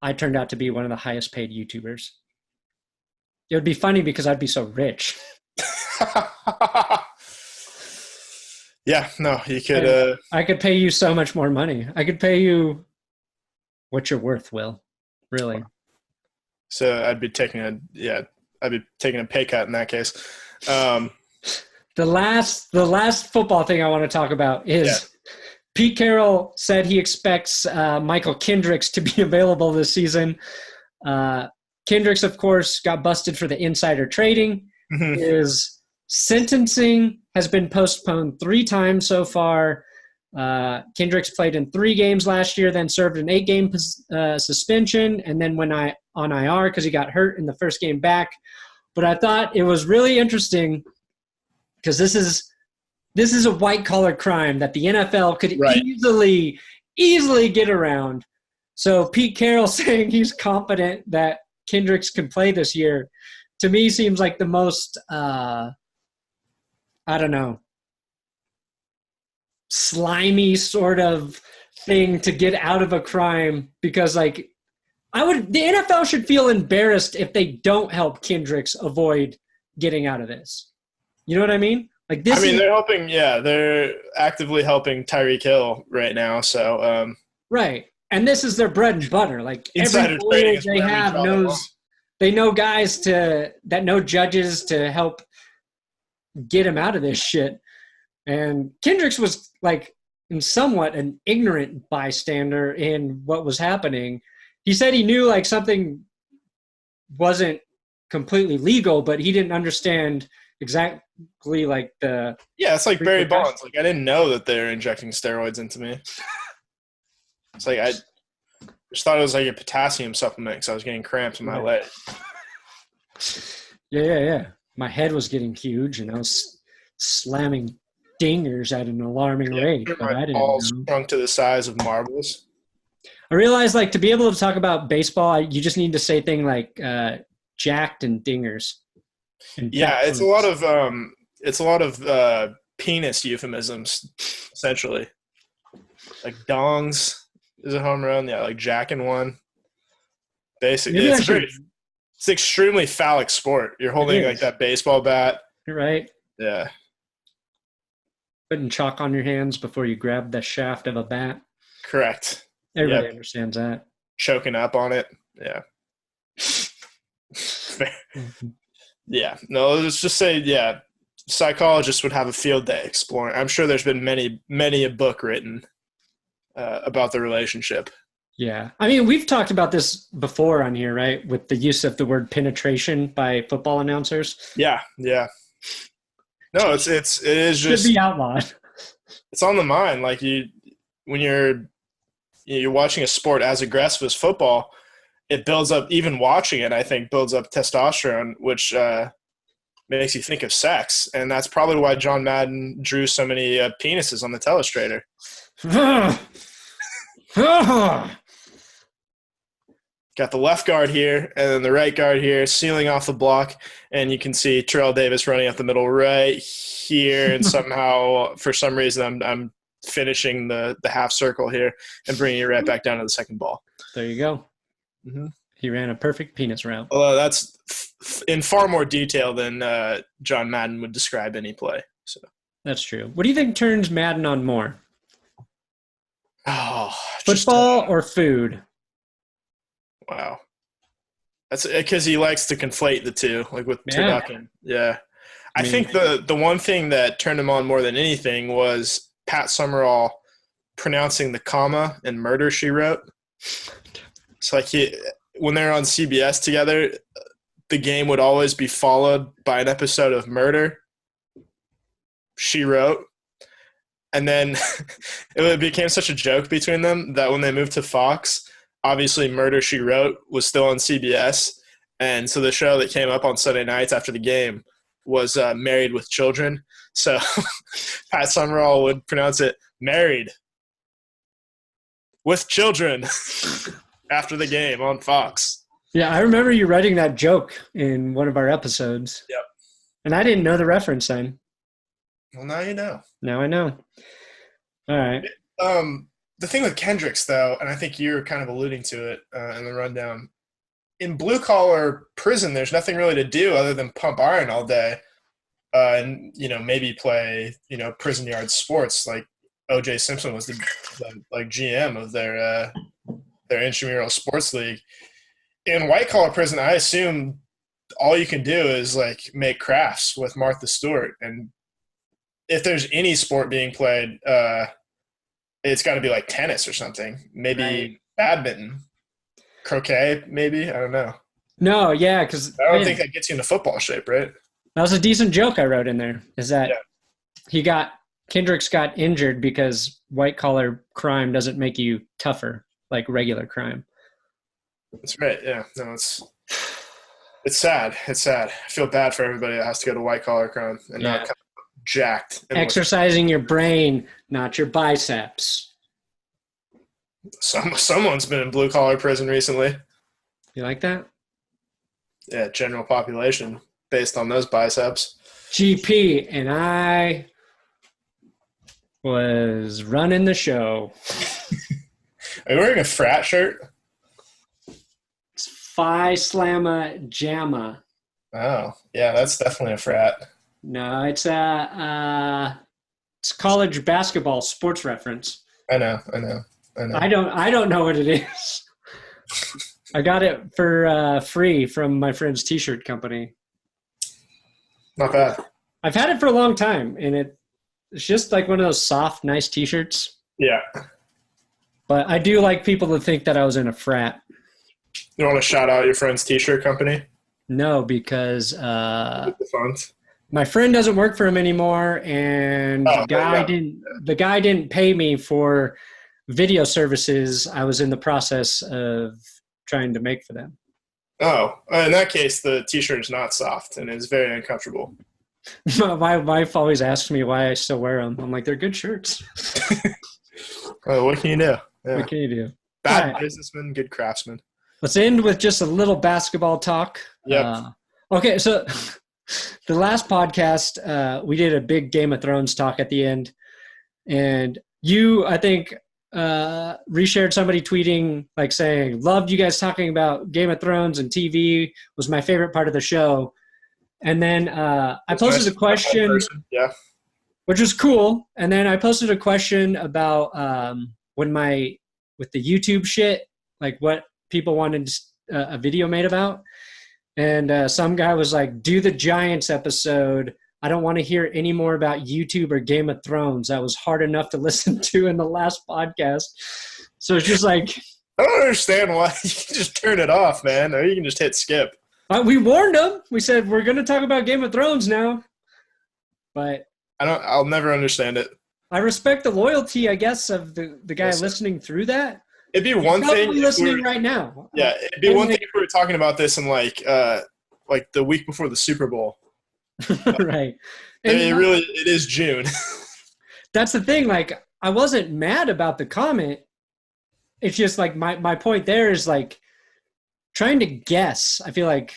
I turned out to be one of the highest paid YouTubers. It would be funny because I'd be so rich. Yeah, no, you could. I could pay you so much more money. I could pay you what you're worth, Will. Really. So I'd be taking a pay cut in that case. The last football thing I want to talk about is Pete Carroll said he expects Mychal Kendricks to be available this season. Kendricks, of course, got busted for the insider trading. Mm-hmm. His sentencing has been postponed 3 times so far. Kendricks played in 3 games last year, then served an 8-game suspension, and then went on IR because he got hurt in the first game back. But I thought it was really interesting because this is a white-collar crime that the NFL could easily get around. So Pete Carroll saying he's confident that Kendricks can play this year, to me seems like the most, slimy sort of thing to get out of a crime, because like the NFL should feel embarrassed if they don't help Kendricks avoid getting out of this. You know what I mean? Like this. They're helping. Yeah, they're actively helping Tyreek Hill right now. So right, and this is their bread and butter. Like insider every trading they have they know guys that know judges to help get him out of this shit. And Kendricks was like somewhat an ignorant bystander in what was happening. He said he knew like something wasn't completely legal, but he didn't understand exactly like the. Yeah, it's like Barry Bonds. Like I didn't know that they're injecting steroids into me. It's like I just thought it was like a potassium supplement because I was getting cramps in my leg. Yeah. My head was getting huge, and I was slamming dingers at an alarming rate. But I didn't balls shrunk to the size of marbles. I realized, like, to be able to talk about baseball, you just need to say things like jacked and dingers. And it's a lot of penis euphemisms, essentially. Like dongs is a home run. Yeah, like jacking one. Basically, it's an extremely phallic sport. You're holding like that baseball bat. You're right. Yeah. Putting chalk on your hands before you grab the shaft of a bat. Correct. Everybody understands that. Choking up on it. Yeah. Yeah. No, let's just say, psychologists would have a field day exploring. I'm sure there's been many a book written about the relationship. Yeah. I mean, we've talked about this before on here, right? With the use of the word penetration by football announcers. Yeah. No, it is just should be outlawed. It's on the mind. Like when you're watching a sport as aggressive as football, it builds up. Even watching it, I think, builds up testosterone, which makes you think of sex, and that's probably why John Madden drew so many penises on the telestrator. Got the left guard here and then the right guard here, sealing off the block, and you can see Terrell Davis running up the middle right here, and somehow, for some reason, I'm finishing the half circle here and bringing it right back down to the second ball. There you go. Mm-hmm. He ran a perfect penis route. Although that's in far more detail than John Madden would describe any play. So that's true. What do you think turns Madden on more? Oh, football or food? Wow. That's because he likes to conflate the two, like with turducken. Yeah. I think the one thing that turned him on more than anything was Pat Summerall pronouncing the comma in Murder, She Wrote. It's like when they're on CBS together, the game would always be followed by an episode of Murder, She Wrote. And then it became such a joke between them that when they moved to Fox, obviously Murder, She Wrote was still on CBS. And so the show that came up on Sunday nights after the game was Married with Children. So Pat Summerall would pronounce it Married with Children. after the game on Fox. Yeah, I remember you writing that joke in one of our episodes. Yep. And I didn't know the reference then. Well, now you know. Now I know. All right. The thing with Kendricks, though, and I think you're kind of alluding to it in the rundown, in blue-collar prison, there's nothing really to do other than pump iron all day and, maybe play, prison yard sports. Like O.J. Simpson was the GM of their intramural sports league. In white-collar prison, I assume all you can do is, make crafts with Martha Stewart. And if there's any sport being played, it's got to be like tennis or something. Maybe badminton. Croquet, maybe? I don't know. No, yeah, because I don't think that gets you into football shape, right? That was a decent joke I wrote in there, is that Kendricks got injured because white-collar crime doesn't make you tougher like regular crime. That's right, yeah. No, it's sad. It's sad. I feel bad for everybody that has to go to white-collar crime and not come jacked. Exercising your brain, not your biceps. Someone's been in blue-collar prison recently. You like that? Yeah, general population based on those biceps. GP, and I was running the show. Are you wearing a frat shirt? It's Phi Slamma Jamma. Oh, yeah, that's definitely a frat. No, it's college basketball sports reference. I know. I don't know what it is. I got it for free from my friend's T-shirt company. Not bad. I've had it for a long time, and it's just like one of those soft, nice T-shirts. Yeah. But I do like people to think that I was in a frat. You want to shout out your friend's T-shirt company? No, because the funds. My friend doesn't work for him anymore, and the guy didn't pay me for video services I was in the process of trying to make for them. Oh, in that case, the T-shirt is not soft and is very uncomfortable. My wife always asks me why I still wear them. I'm like, they're good shirts. Oh, what can you do? Yeah. What can you do? Bad businessman, good craftsman. Let's end with just a little basketball talk. Yep. Okay, so the last podcast, we did a big Game of Thrones talk at the end. And you, I think, reshared somebody tweeting, saying, loved you guys talking about Game of Thrones and TV, was my favorite part of the show. And then I posted a question, which was cool. And then I posted a question about with the YouTube shit, what people wanted a video made about. And some guy was like, do the Giants episode. I don't want to hear any more about YouTube or Game of Thrones. That was hard enough to listen to in the last podcast. So it's just like, I don't understand why. You can just turn it off, man. Or you can just hit skip. We warned them. We said, we're going to talk about Game of Thrones now. But I'll never understand it. I respect the loyalty, I guess, of the guy listening through that. It'd be one thing. Listening right now. Yeah, it'd be one thing if we were talking about this in the week before the Super Bowl. Right. And it is June. That's the thing. I wasn't mad about the comment. It's just my point there is trying to guess. I feel like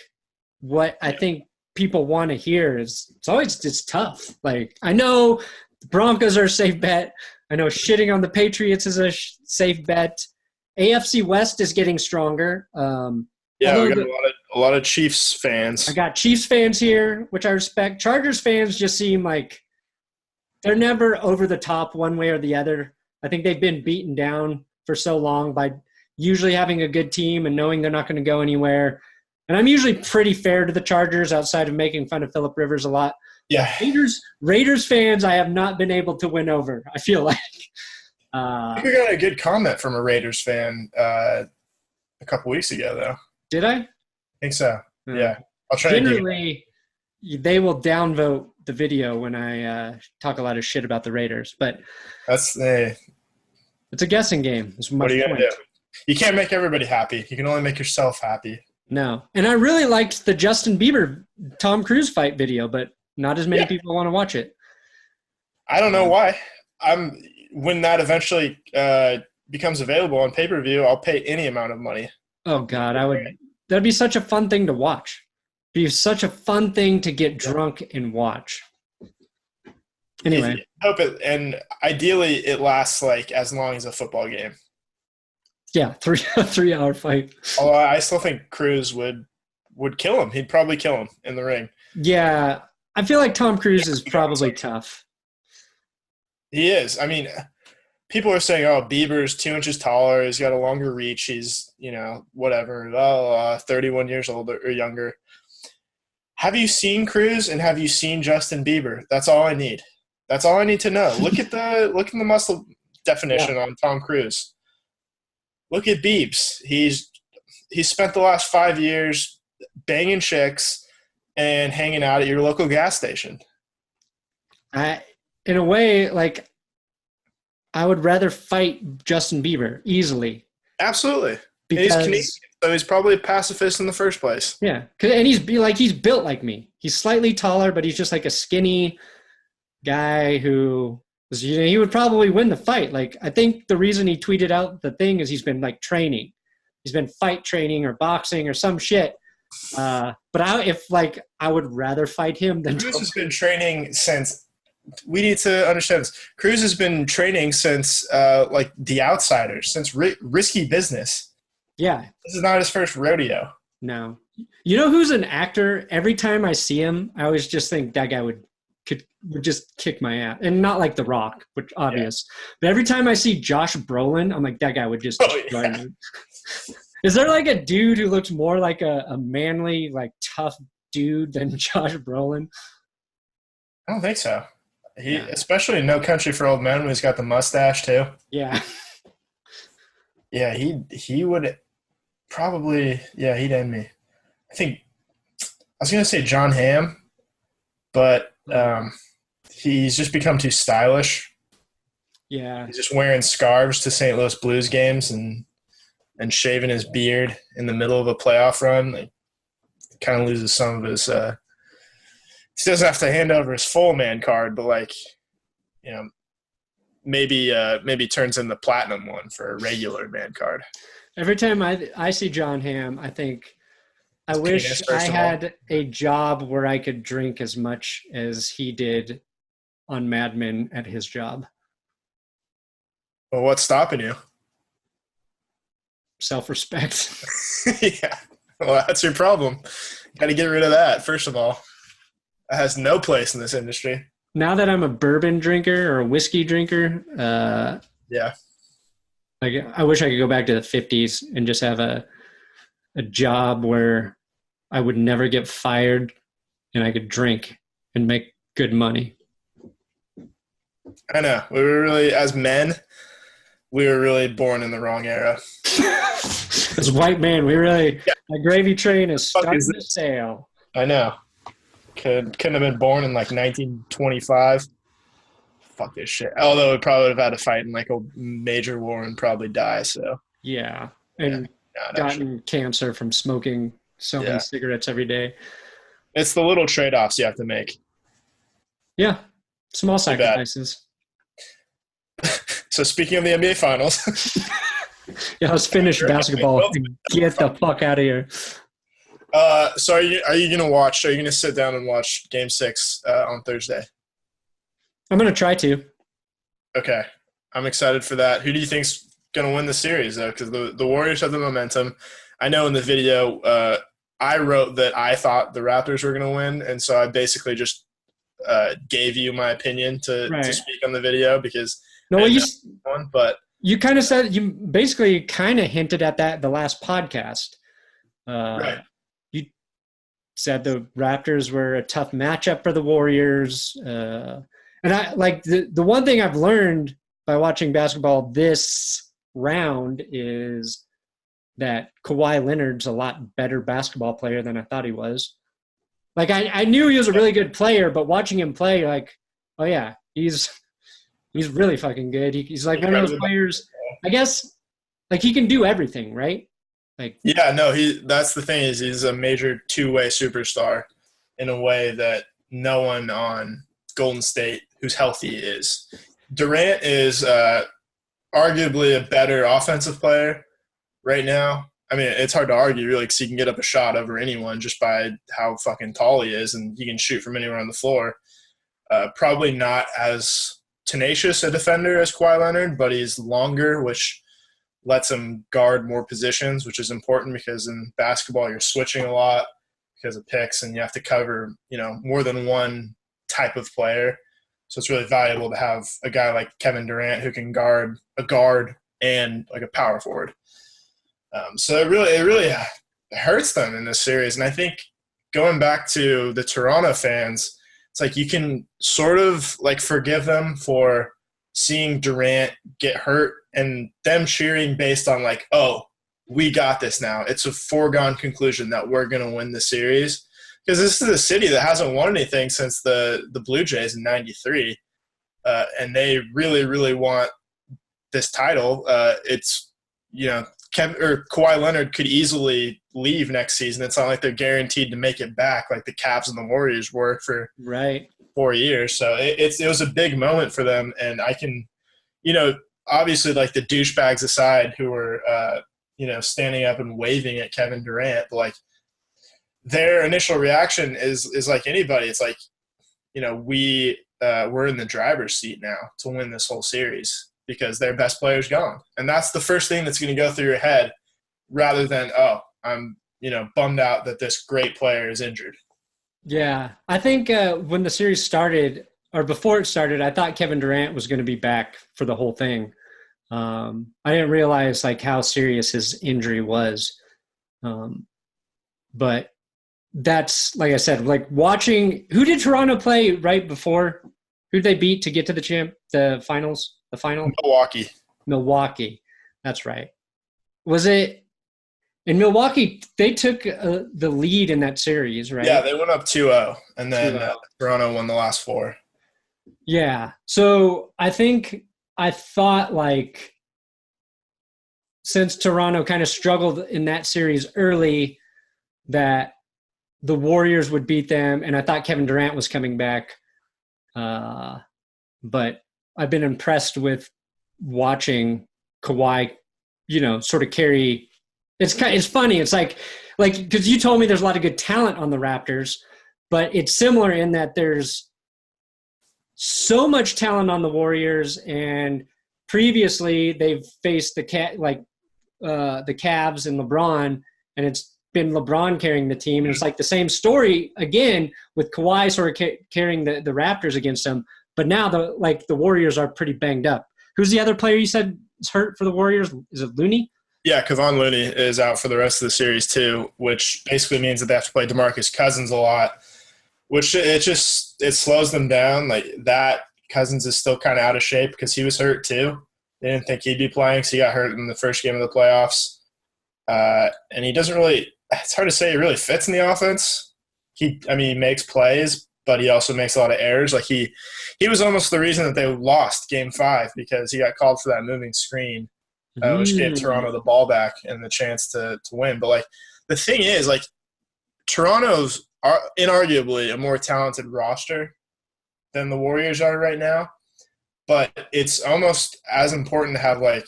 what I think people want to hear is it's tough. I know the Broncos are a safe bet. I know shitting on the Patriots is a safe bet. AFC West is getting stronger. We got a lot of Chiefs fans. I got Chiefs fans here, which I respect. Chargers fans just seem like they're never over the top one way or the other. I think they've been beaten down for so long by usually having a good team and knowing they're not going to go anywhere. And I'm usually pretty fair to the Chargers outside of making fun of Phillip Rivers a lot. Yeah. Raiders fans I have not been able to win over, I feel like. I think we got a good comment from a Raiders fan a couple weeks ago, though. Did I? I think so. Yeah. I'll try Generally, they will downvote the video when I talk a lot of shit about the Raiders. But it's a guessing game. What are you going to do? You can't make everybody happy. You can only make yourself happy. No. And I really liked the Justin Bieber Tom Cruise fight video, but not as many people want to watch it. I don't know why. When that eventually becomes available on pay-per-view, I'll pay any amount of money. Oh God, that'd be such a fun thing to watch. It'd be such a fun thing to get drunk and watch. Anyway. And ideally it lasts like as long as a football game. Yeah, 3-hour fight. Although I still think Cruz would kill him. He'd probably kill him in the ring. Yeah, I feel like Tom Cruise is probably tough. He is. I mean, people are saying, oh, Bieber's 2 inches taller. He's got a longer reach. He's, whatever, 31 years old or younger. Have you seen Cruz and have you seen Justin Bieber? That's all I need. That's all I need to know. Look at the muscle definition on Tom Cruise. Look at Biebs. He's spent the last 5 years banging chicks and hanging out at your local gas station. In a way, like, I would rather fight Justin Bieber easily. Absolutely. Because he's Canadian, so he's probably a pacifist in the first place. Yeah, and he's built like me. He's slightly taller, but he's just like a skinny guy who he would probably win the fight. Like, I think the reason he tweeted out the thing is he's been like training. He's been fight training or boxing or some shit. But I would rather fight him than Cruz has been training since. We need to understand this. Cruz has been training since The Outsiders, since Risky Business. Yeah. This is not his first rodeo. No. You know who's an actor? Every time I see him, I always just think that guy would just kick my ass. And not like The Rock, which obvious. Yeah. But every time I see Josh Brolin, I'm like, that guy would just destroy me. Is there like a dude who looks more like a manly, like tough dude than Josh Brolin? I don't think so. Especially in No Country for Old Men when he's got the mustache too. Yeah. Yeah, he would probably he'd end me. I think I was gonna say John Hamm, but he's just become too stylish. Yeah. He's just wearing scarves to St. Louis Blues games and shaving his beard in the middle of a playoff run. Like, kind of loses some of his he doesn't have to hand over his full man card, but maybe turns in the platinum one for a regular man card. Every time I see John Hamm, I think I wish I had a job where I could drink as much as he did on Mad Men at his job. Well, what's stopping you? Self-respect. Yeah. Well, that's your problem. Got to get rid of that, first of all. That has no place in this industry. Now that I'm a bourbon drinker or a whiskey drinker, I wish I could go back to the 50s and just have a job where I would never get fired and I could drink and make good money. I know. We were really, as men, we were really born in the wrong era. As white man, the gravy train is starting to sail. I know. Couldn't have been born in like 1925. Fuck this shit. Although we probably would have had to fight in like a major war and probably die. So yeah, and gotten cancer from smoking so many cigarettes every day. It's the little trade-offs you have to make. Yeah, small sacrifices. So speaking of the NBA Finals. Yeah, let's finish basketball and get the fuck out of here. So are you gonna watch? Are you gonna sit down and watch Game 6 on Thursday? I'm gonna try to. Okay, I'm excited for that. Who do you think's gonna win the series though? Because the Warriors have the momentum. I know in the video I wrote that I thought the Raptors were gonna win, and so I basically just gave you my opinion to speak on the video because you kind of said you basically kind of hinted at that the last podcast. Right. You said the Raptors were a tough matchup for the Warriors. And I like the one thing I've learned by watching basketball this round is that Kawhi Leonard's a lot better basketball player than I thought he was. Like I knew he was a really good player, but watching him play, like, oh yeah, he's really fucking good. He's like one of those players, I guess, like he can do everything, right? Like, yeah, no, that's the thing is he's a major two-way superstar in a way that no one on Golden State who's healthy is. Durant is arguably a better offensive player right now. I mean, it's hard to argue, really, because he can get up a shot over anyone just by how fucking tall he is, and he can shoot from anywhere on the floor. Probably not as tenacious a defender as Kawhi Leonard, but he's longer, which lets him guard more positions, which is important because in basketball you're switching a lot because of picks, and you have to cover, more than one type of player. So it's really valuable to have a guy like Kevin Durant who can guard a guard and like a power forward. So it really hurts them in this series. And I think going back to the Toronto fans, it's like you can sort of like forgive them for seeing Durant get hurt and them cheering based on like, oh, we got this now. It's a foregone conclusion that we're going to win the series. Because this is a city that hasn't won anything since the Blue Jays in '93. And they really, really want this title. It's, Kawhi Leonard could easily leave next season. It's not like they're guaranteed to make it back like the Cavs and the Warriors were for 4 years. So it was a big moment for them. And I can, obviously like the douchebags aside who were, standing up and waving at Kevin Durant, but like their initial reaction is like anybody. It's like, we're in the driver's seat now to win this whole series because their best player's gone. And that's the first thing that's going to go through your head rather than, oh, I'm, bummed out that this great player is injured. Yeah. I think when the series started or before it started, I thought Kevin Durant was going to be back for the whole thing. I didn't realize like how serious his injury was. But that's, like I said, like watching – who did Toronto play right before? Who did they beat to get to the finals? The final? Milwaukee. That's right. Was it – in Milwaukee, they took the lead in that series, right? Yeah, they went up 2-0, and then Toronto won the last 4. Yeah. So I thought like since Toronto kind of struggled in that series early that the Warriors would beat them, and I thought Kevin Durant was coming back. But I've been impressed with watching Kawhi, sort of carry. It's funny. It's like because you told me there's a lot of good talent on the Raptors, but it's similar in that there's so much talent on the Warriors, and previously they've faced the Cavs and LeBron, and it's been LeBron carrying the team, and it's like the same story again with Kawhi sort of carrying the Raptors against them. But now the Warriors are pretty banged up. Who's the other player you said is hurt for the Warriors? Is it Looney? Yeah, Kevon Looney is out for the rest of the series too, which basically means that they have to play DeMarcus Cousins a lot, which it slows them down. Like that, Cousins is still kind of out of shape because he was hurt too. They didn't think he'd be playing, so he got hurt in the first game of the playoffs. And he doesn't really – it's hard to say he really fits in the offense. He makes plays, but he also makes a lot of errors. Like he was almost the reason that they lost Game 5 because he got called for that moving screen, which gave Toronto the ball back and the chance to win. But, like, the thing is, like, Toronto's are inarguably a more talented roster than the Warriors are right now. But it's almost as important to have, like,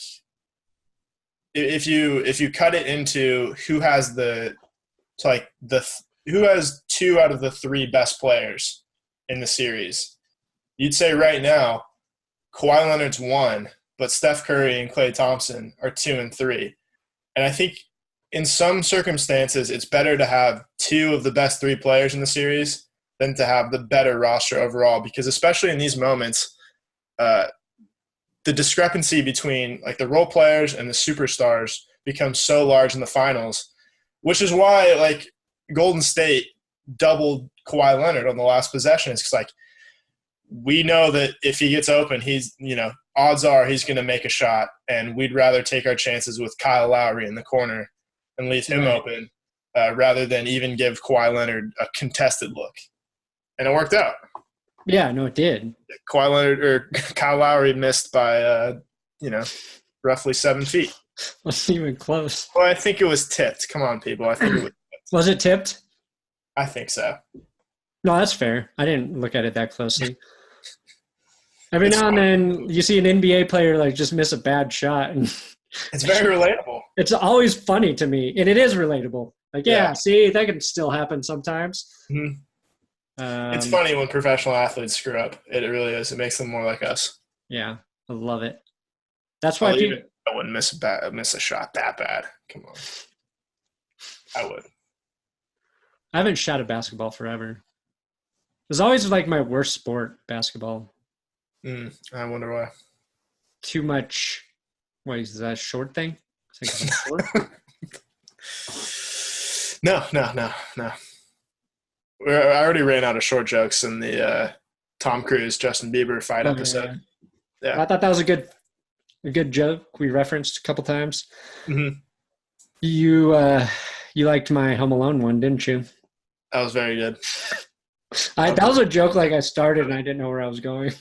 if you cut it into who has who has 2 out of the 3 best players in the series, you'd say right now Kawhi Leonard's 1, but Steph Curry and Klay Thompson are 2 and 3. And I think in some circumstances it's better to have 2 of the best 3 players in the series than to have the better roster overall, because especially in these moments, the discrepancy between like the role players and the superstars becomes so large in the finals, which is why like Golden State doubled Kawhi Leonard on the last possession. It's like we know that if he gets open, he's odds are he's going to make a shot, and we'd rather take our chances with Kyle Lowry in the corner and leave him open rather than even give Kawhi Leonard a contested look. And it worked out. Yeah, no, it did. Kawhi Leonard or Kyle Lowry missed by, roughly 7 feet. Wasn't even close. Well, I think it was tipped. Come on, people. I think it was tipped. Was it tipped? I think so. No, that's fair. I didn't look at it that closely. Every It's now and fun. then you see an NBA player like just miss a bad shot, and It's very relatable. it's always funny to me, and it is relatable. Like, Yeah. yeah, see, that can still happen sometimes. Mhm. It's Um, funny when professional athletes screw up. It really is. It makes them more like us. yeah, I love it. That's why I'll even people. I wouldn't miss a shot that bad. Come on. I would. I haven't shot a basketball forever. It was always like my worst sport, basketball. I wonder why. Too much. What is that short thing? I think it's short. No. I already ran out of short jokes in the Tom Cruise Justin Bieber fight Oh, episode. yeah. Yeah. I thought that was a good joke we referenced a couple times. Mm-hmm. You liked my Home Alone one, didn't you? That was very good. That was a joke like I started and I didn't know where I was going.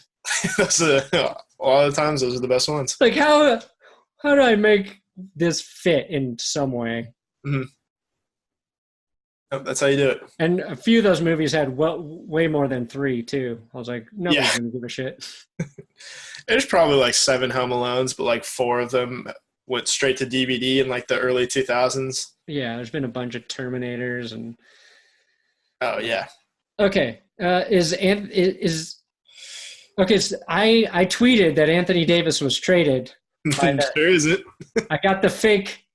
A lot of the times those are the best ones. Like how do I make this fit in some way? Mm-hmm. Yep, that's how you do it. And a few of those movies had way more than 3 too. I was like, nobody's gonna give a shit. There's probably like 7 Home Alones, but like 4 of them went straight to DVD in like the early 2000s. Yeah, there's been a bunch of Terminators and. Oh yeah. Okay, okay? So I tweeted that Anthony Davis was traded. Sure isn't. I got the fake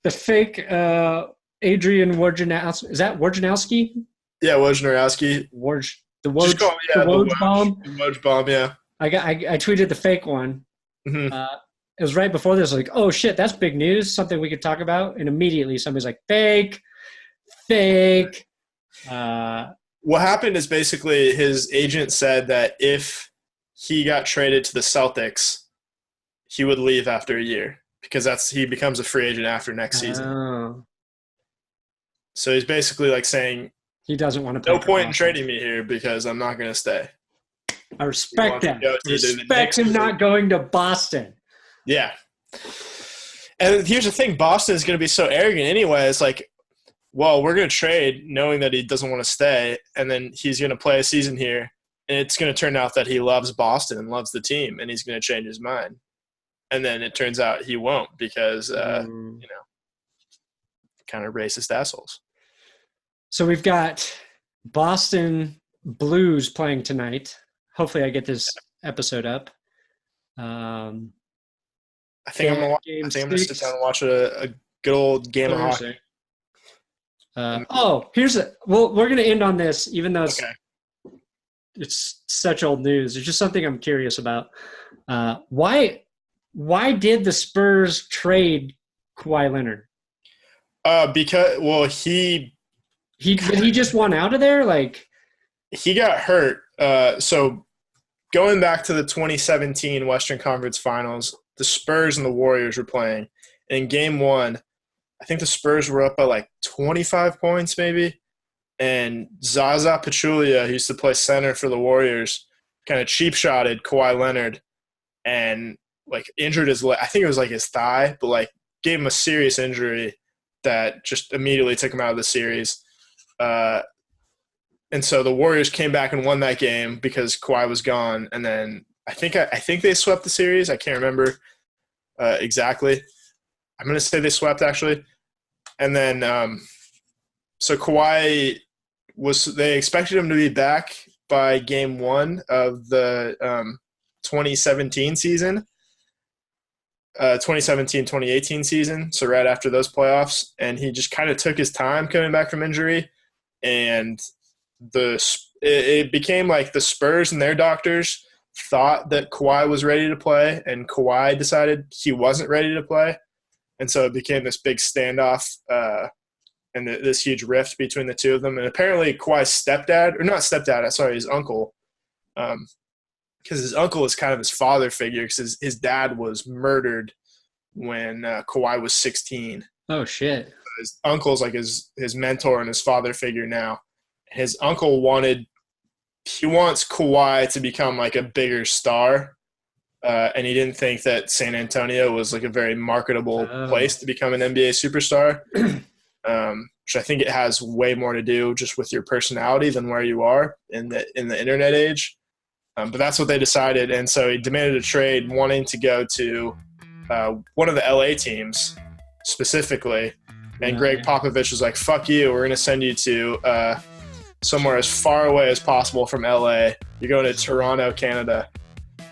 Adrian Wojnarowski. Is that Wojnarowski? Yeah, Wojnarowski. The Woj bomb. The Woj bomb, yeah. I tweeted the fake one. Mm-hmm. It was right before this. Like, oh shit, that's big news. Something we could talk about. And immediately somebody's like, fake. What happened is basically his agent said that if he got traded to the Celtics, he would leave after a year because he becomes a free agent after next season. So he's basically like saying he doesn't want to play. No point in trading me here because I'm not going to stay. I respect that. Respect him not going to Boston. Yeah. And here's the thing. Boston is going to be so arrogant anyway. It's like, well, we're going to trade knowing that he doesn't want to stay, and then he's going to play a season here, and it's going to turn out that he loves Boston and loves the team, and he's going to change his mind. And then it turns out he won't because, kind of racist assholes. So we've got Boston Blues playing tonight. Hopefully I get this episode up. I think I'm going to sit down and watch a good old game of hockey. We're going to end on this, even though it's such old news. It's just something I'm curious about. Why did the Spurs trade Kawhi Leonard? Because he just won out of there. Like he got hurt. So going back to the 2017 Western Conference Finals, the Spurs and the Warriors were playing. In Game 1, I think the Spurs were up by like 25 points maybe. And Zaza Pachulia, who used to play center for the Warriors, kind of cheap-shotted Kawhi Leonard and like injured his leg. I think it was like his thigh, but like gave him a serious injury that just immediately took him out of the series. And so the Warriors came back and won that game because Kawhi was gone. And then I think they swept the series. I can't remember exactly. I'm going to say they swept actually. And then so Kawhi they expected him to be back by Game 1 of the 2017 season. 2017-2018 season, so right after those playoffs, and he just kind of took his time coming back from injury, and it became like the Spurs and their doctors thought that Kawhi was ready to play, and Kawhi decided he wasn't ready to play, and so it became this big standoff and this huge rift between the two of them. And apparently Kawhi's his uncle, because his uncle is kind of his father figure because his dad was murdered when Kawhi was 16. Oh, shit. His uncle's like his mentor and his father figure now. His uncle wants Kawhi to become like a bigger star, and he didn't think that San Antonio was like a very marketable place to become an NBA superstar, which I think it has way more to do just with your personality than where you are in the internet age. But that's what they decided, and so he demanded a trade, wanting to go to one of the LA teams specifically. And Greg Popovich was like, fuck you, we're going to send you to somewhere as far away as possible from LA. You're going to Toronto, Canada.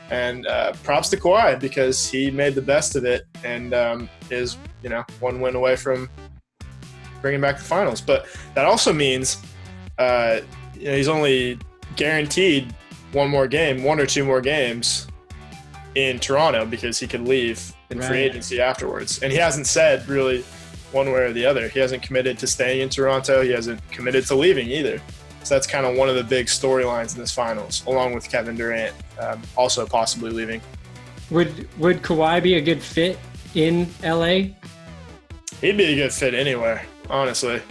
And props to Kawhi, because he made the best of it and is, one win away from bringing back the finals. But that also means he's only guaranteed one or two more games in Toronto, because he could leave in free agency afterwards. And he hasn't said really one way or the other. He hasn't committed to staying in Toronto. He hasn't committed to leaving either. So that's kind of one of the big storylines in this finals, along with Kevin Durant also possibly leaving. Would Kawhi be a good fit in LA? He'd be a good fit anywhere, honestly.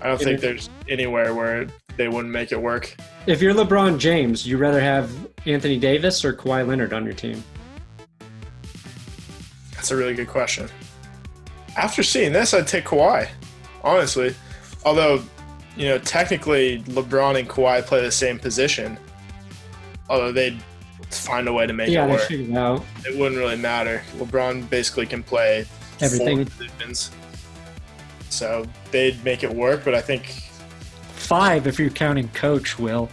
I don't think there's anywhere where they wouldn't make it work. If you're LeBron James, you rather have Anthony Davis or Kawhi Leonard on your team? That's a really good question. After seeing this, I'd take Kawhi, honestly. Although, technically LeBron and Kawhi play the same position. Although they'd find a way to make it work. It wouldn't really matter. LeBron basically can play everything. 4 positions. So they'd make it work, but I think 5 if you're counting coach, Will.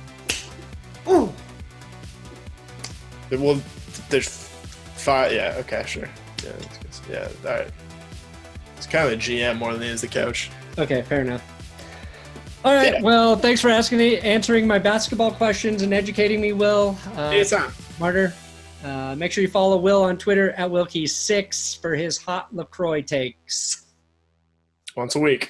Ooh. Well, there's 5. Yeah, okay, sure. Yeah, all right. It's kind of the GM more than he is the coach. Okay, fair enough. All right, Well, thanks for answering my basketball questions and educating me, Will. Anytime. Smarter. Make sure you follow Will on Twitter @Wilkie6 for his hot LaCroix takes. Once a week.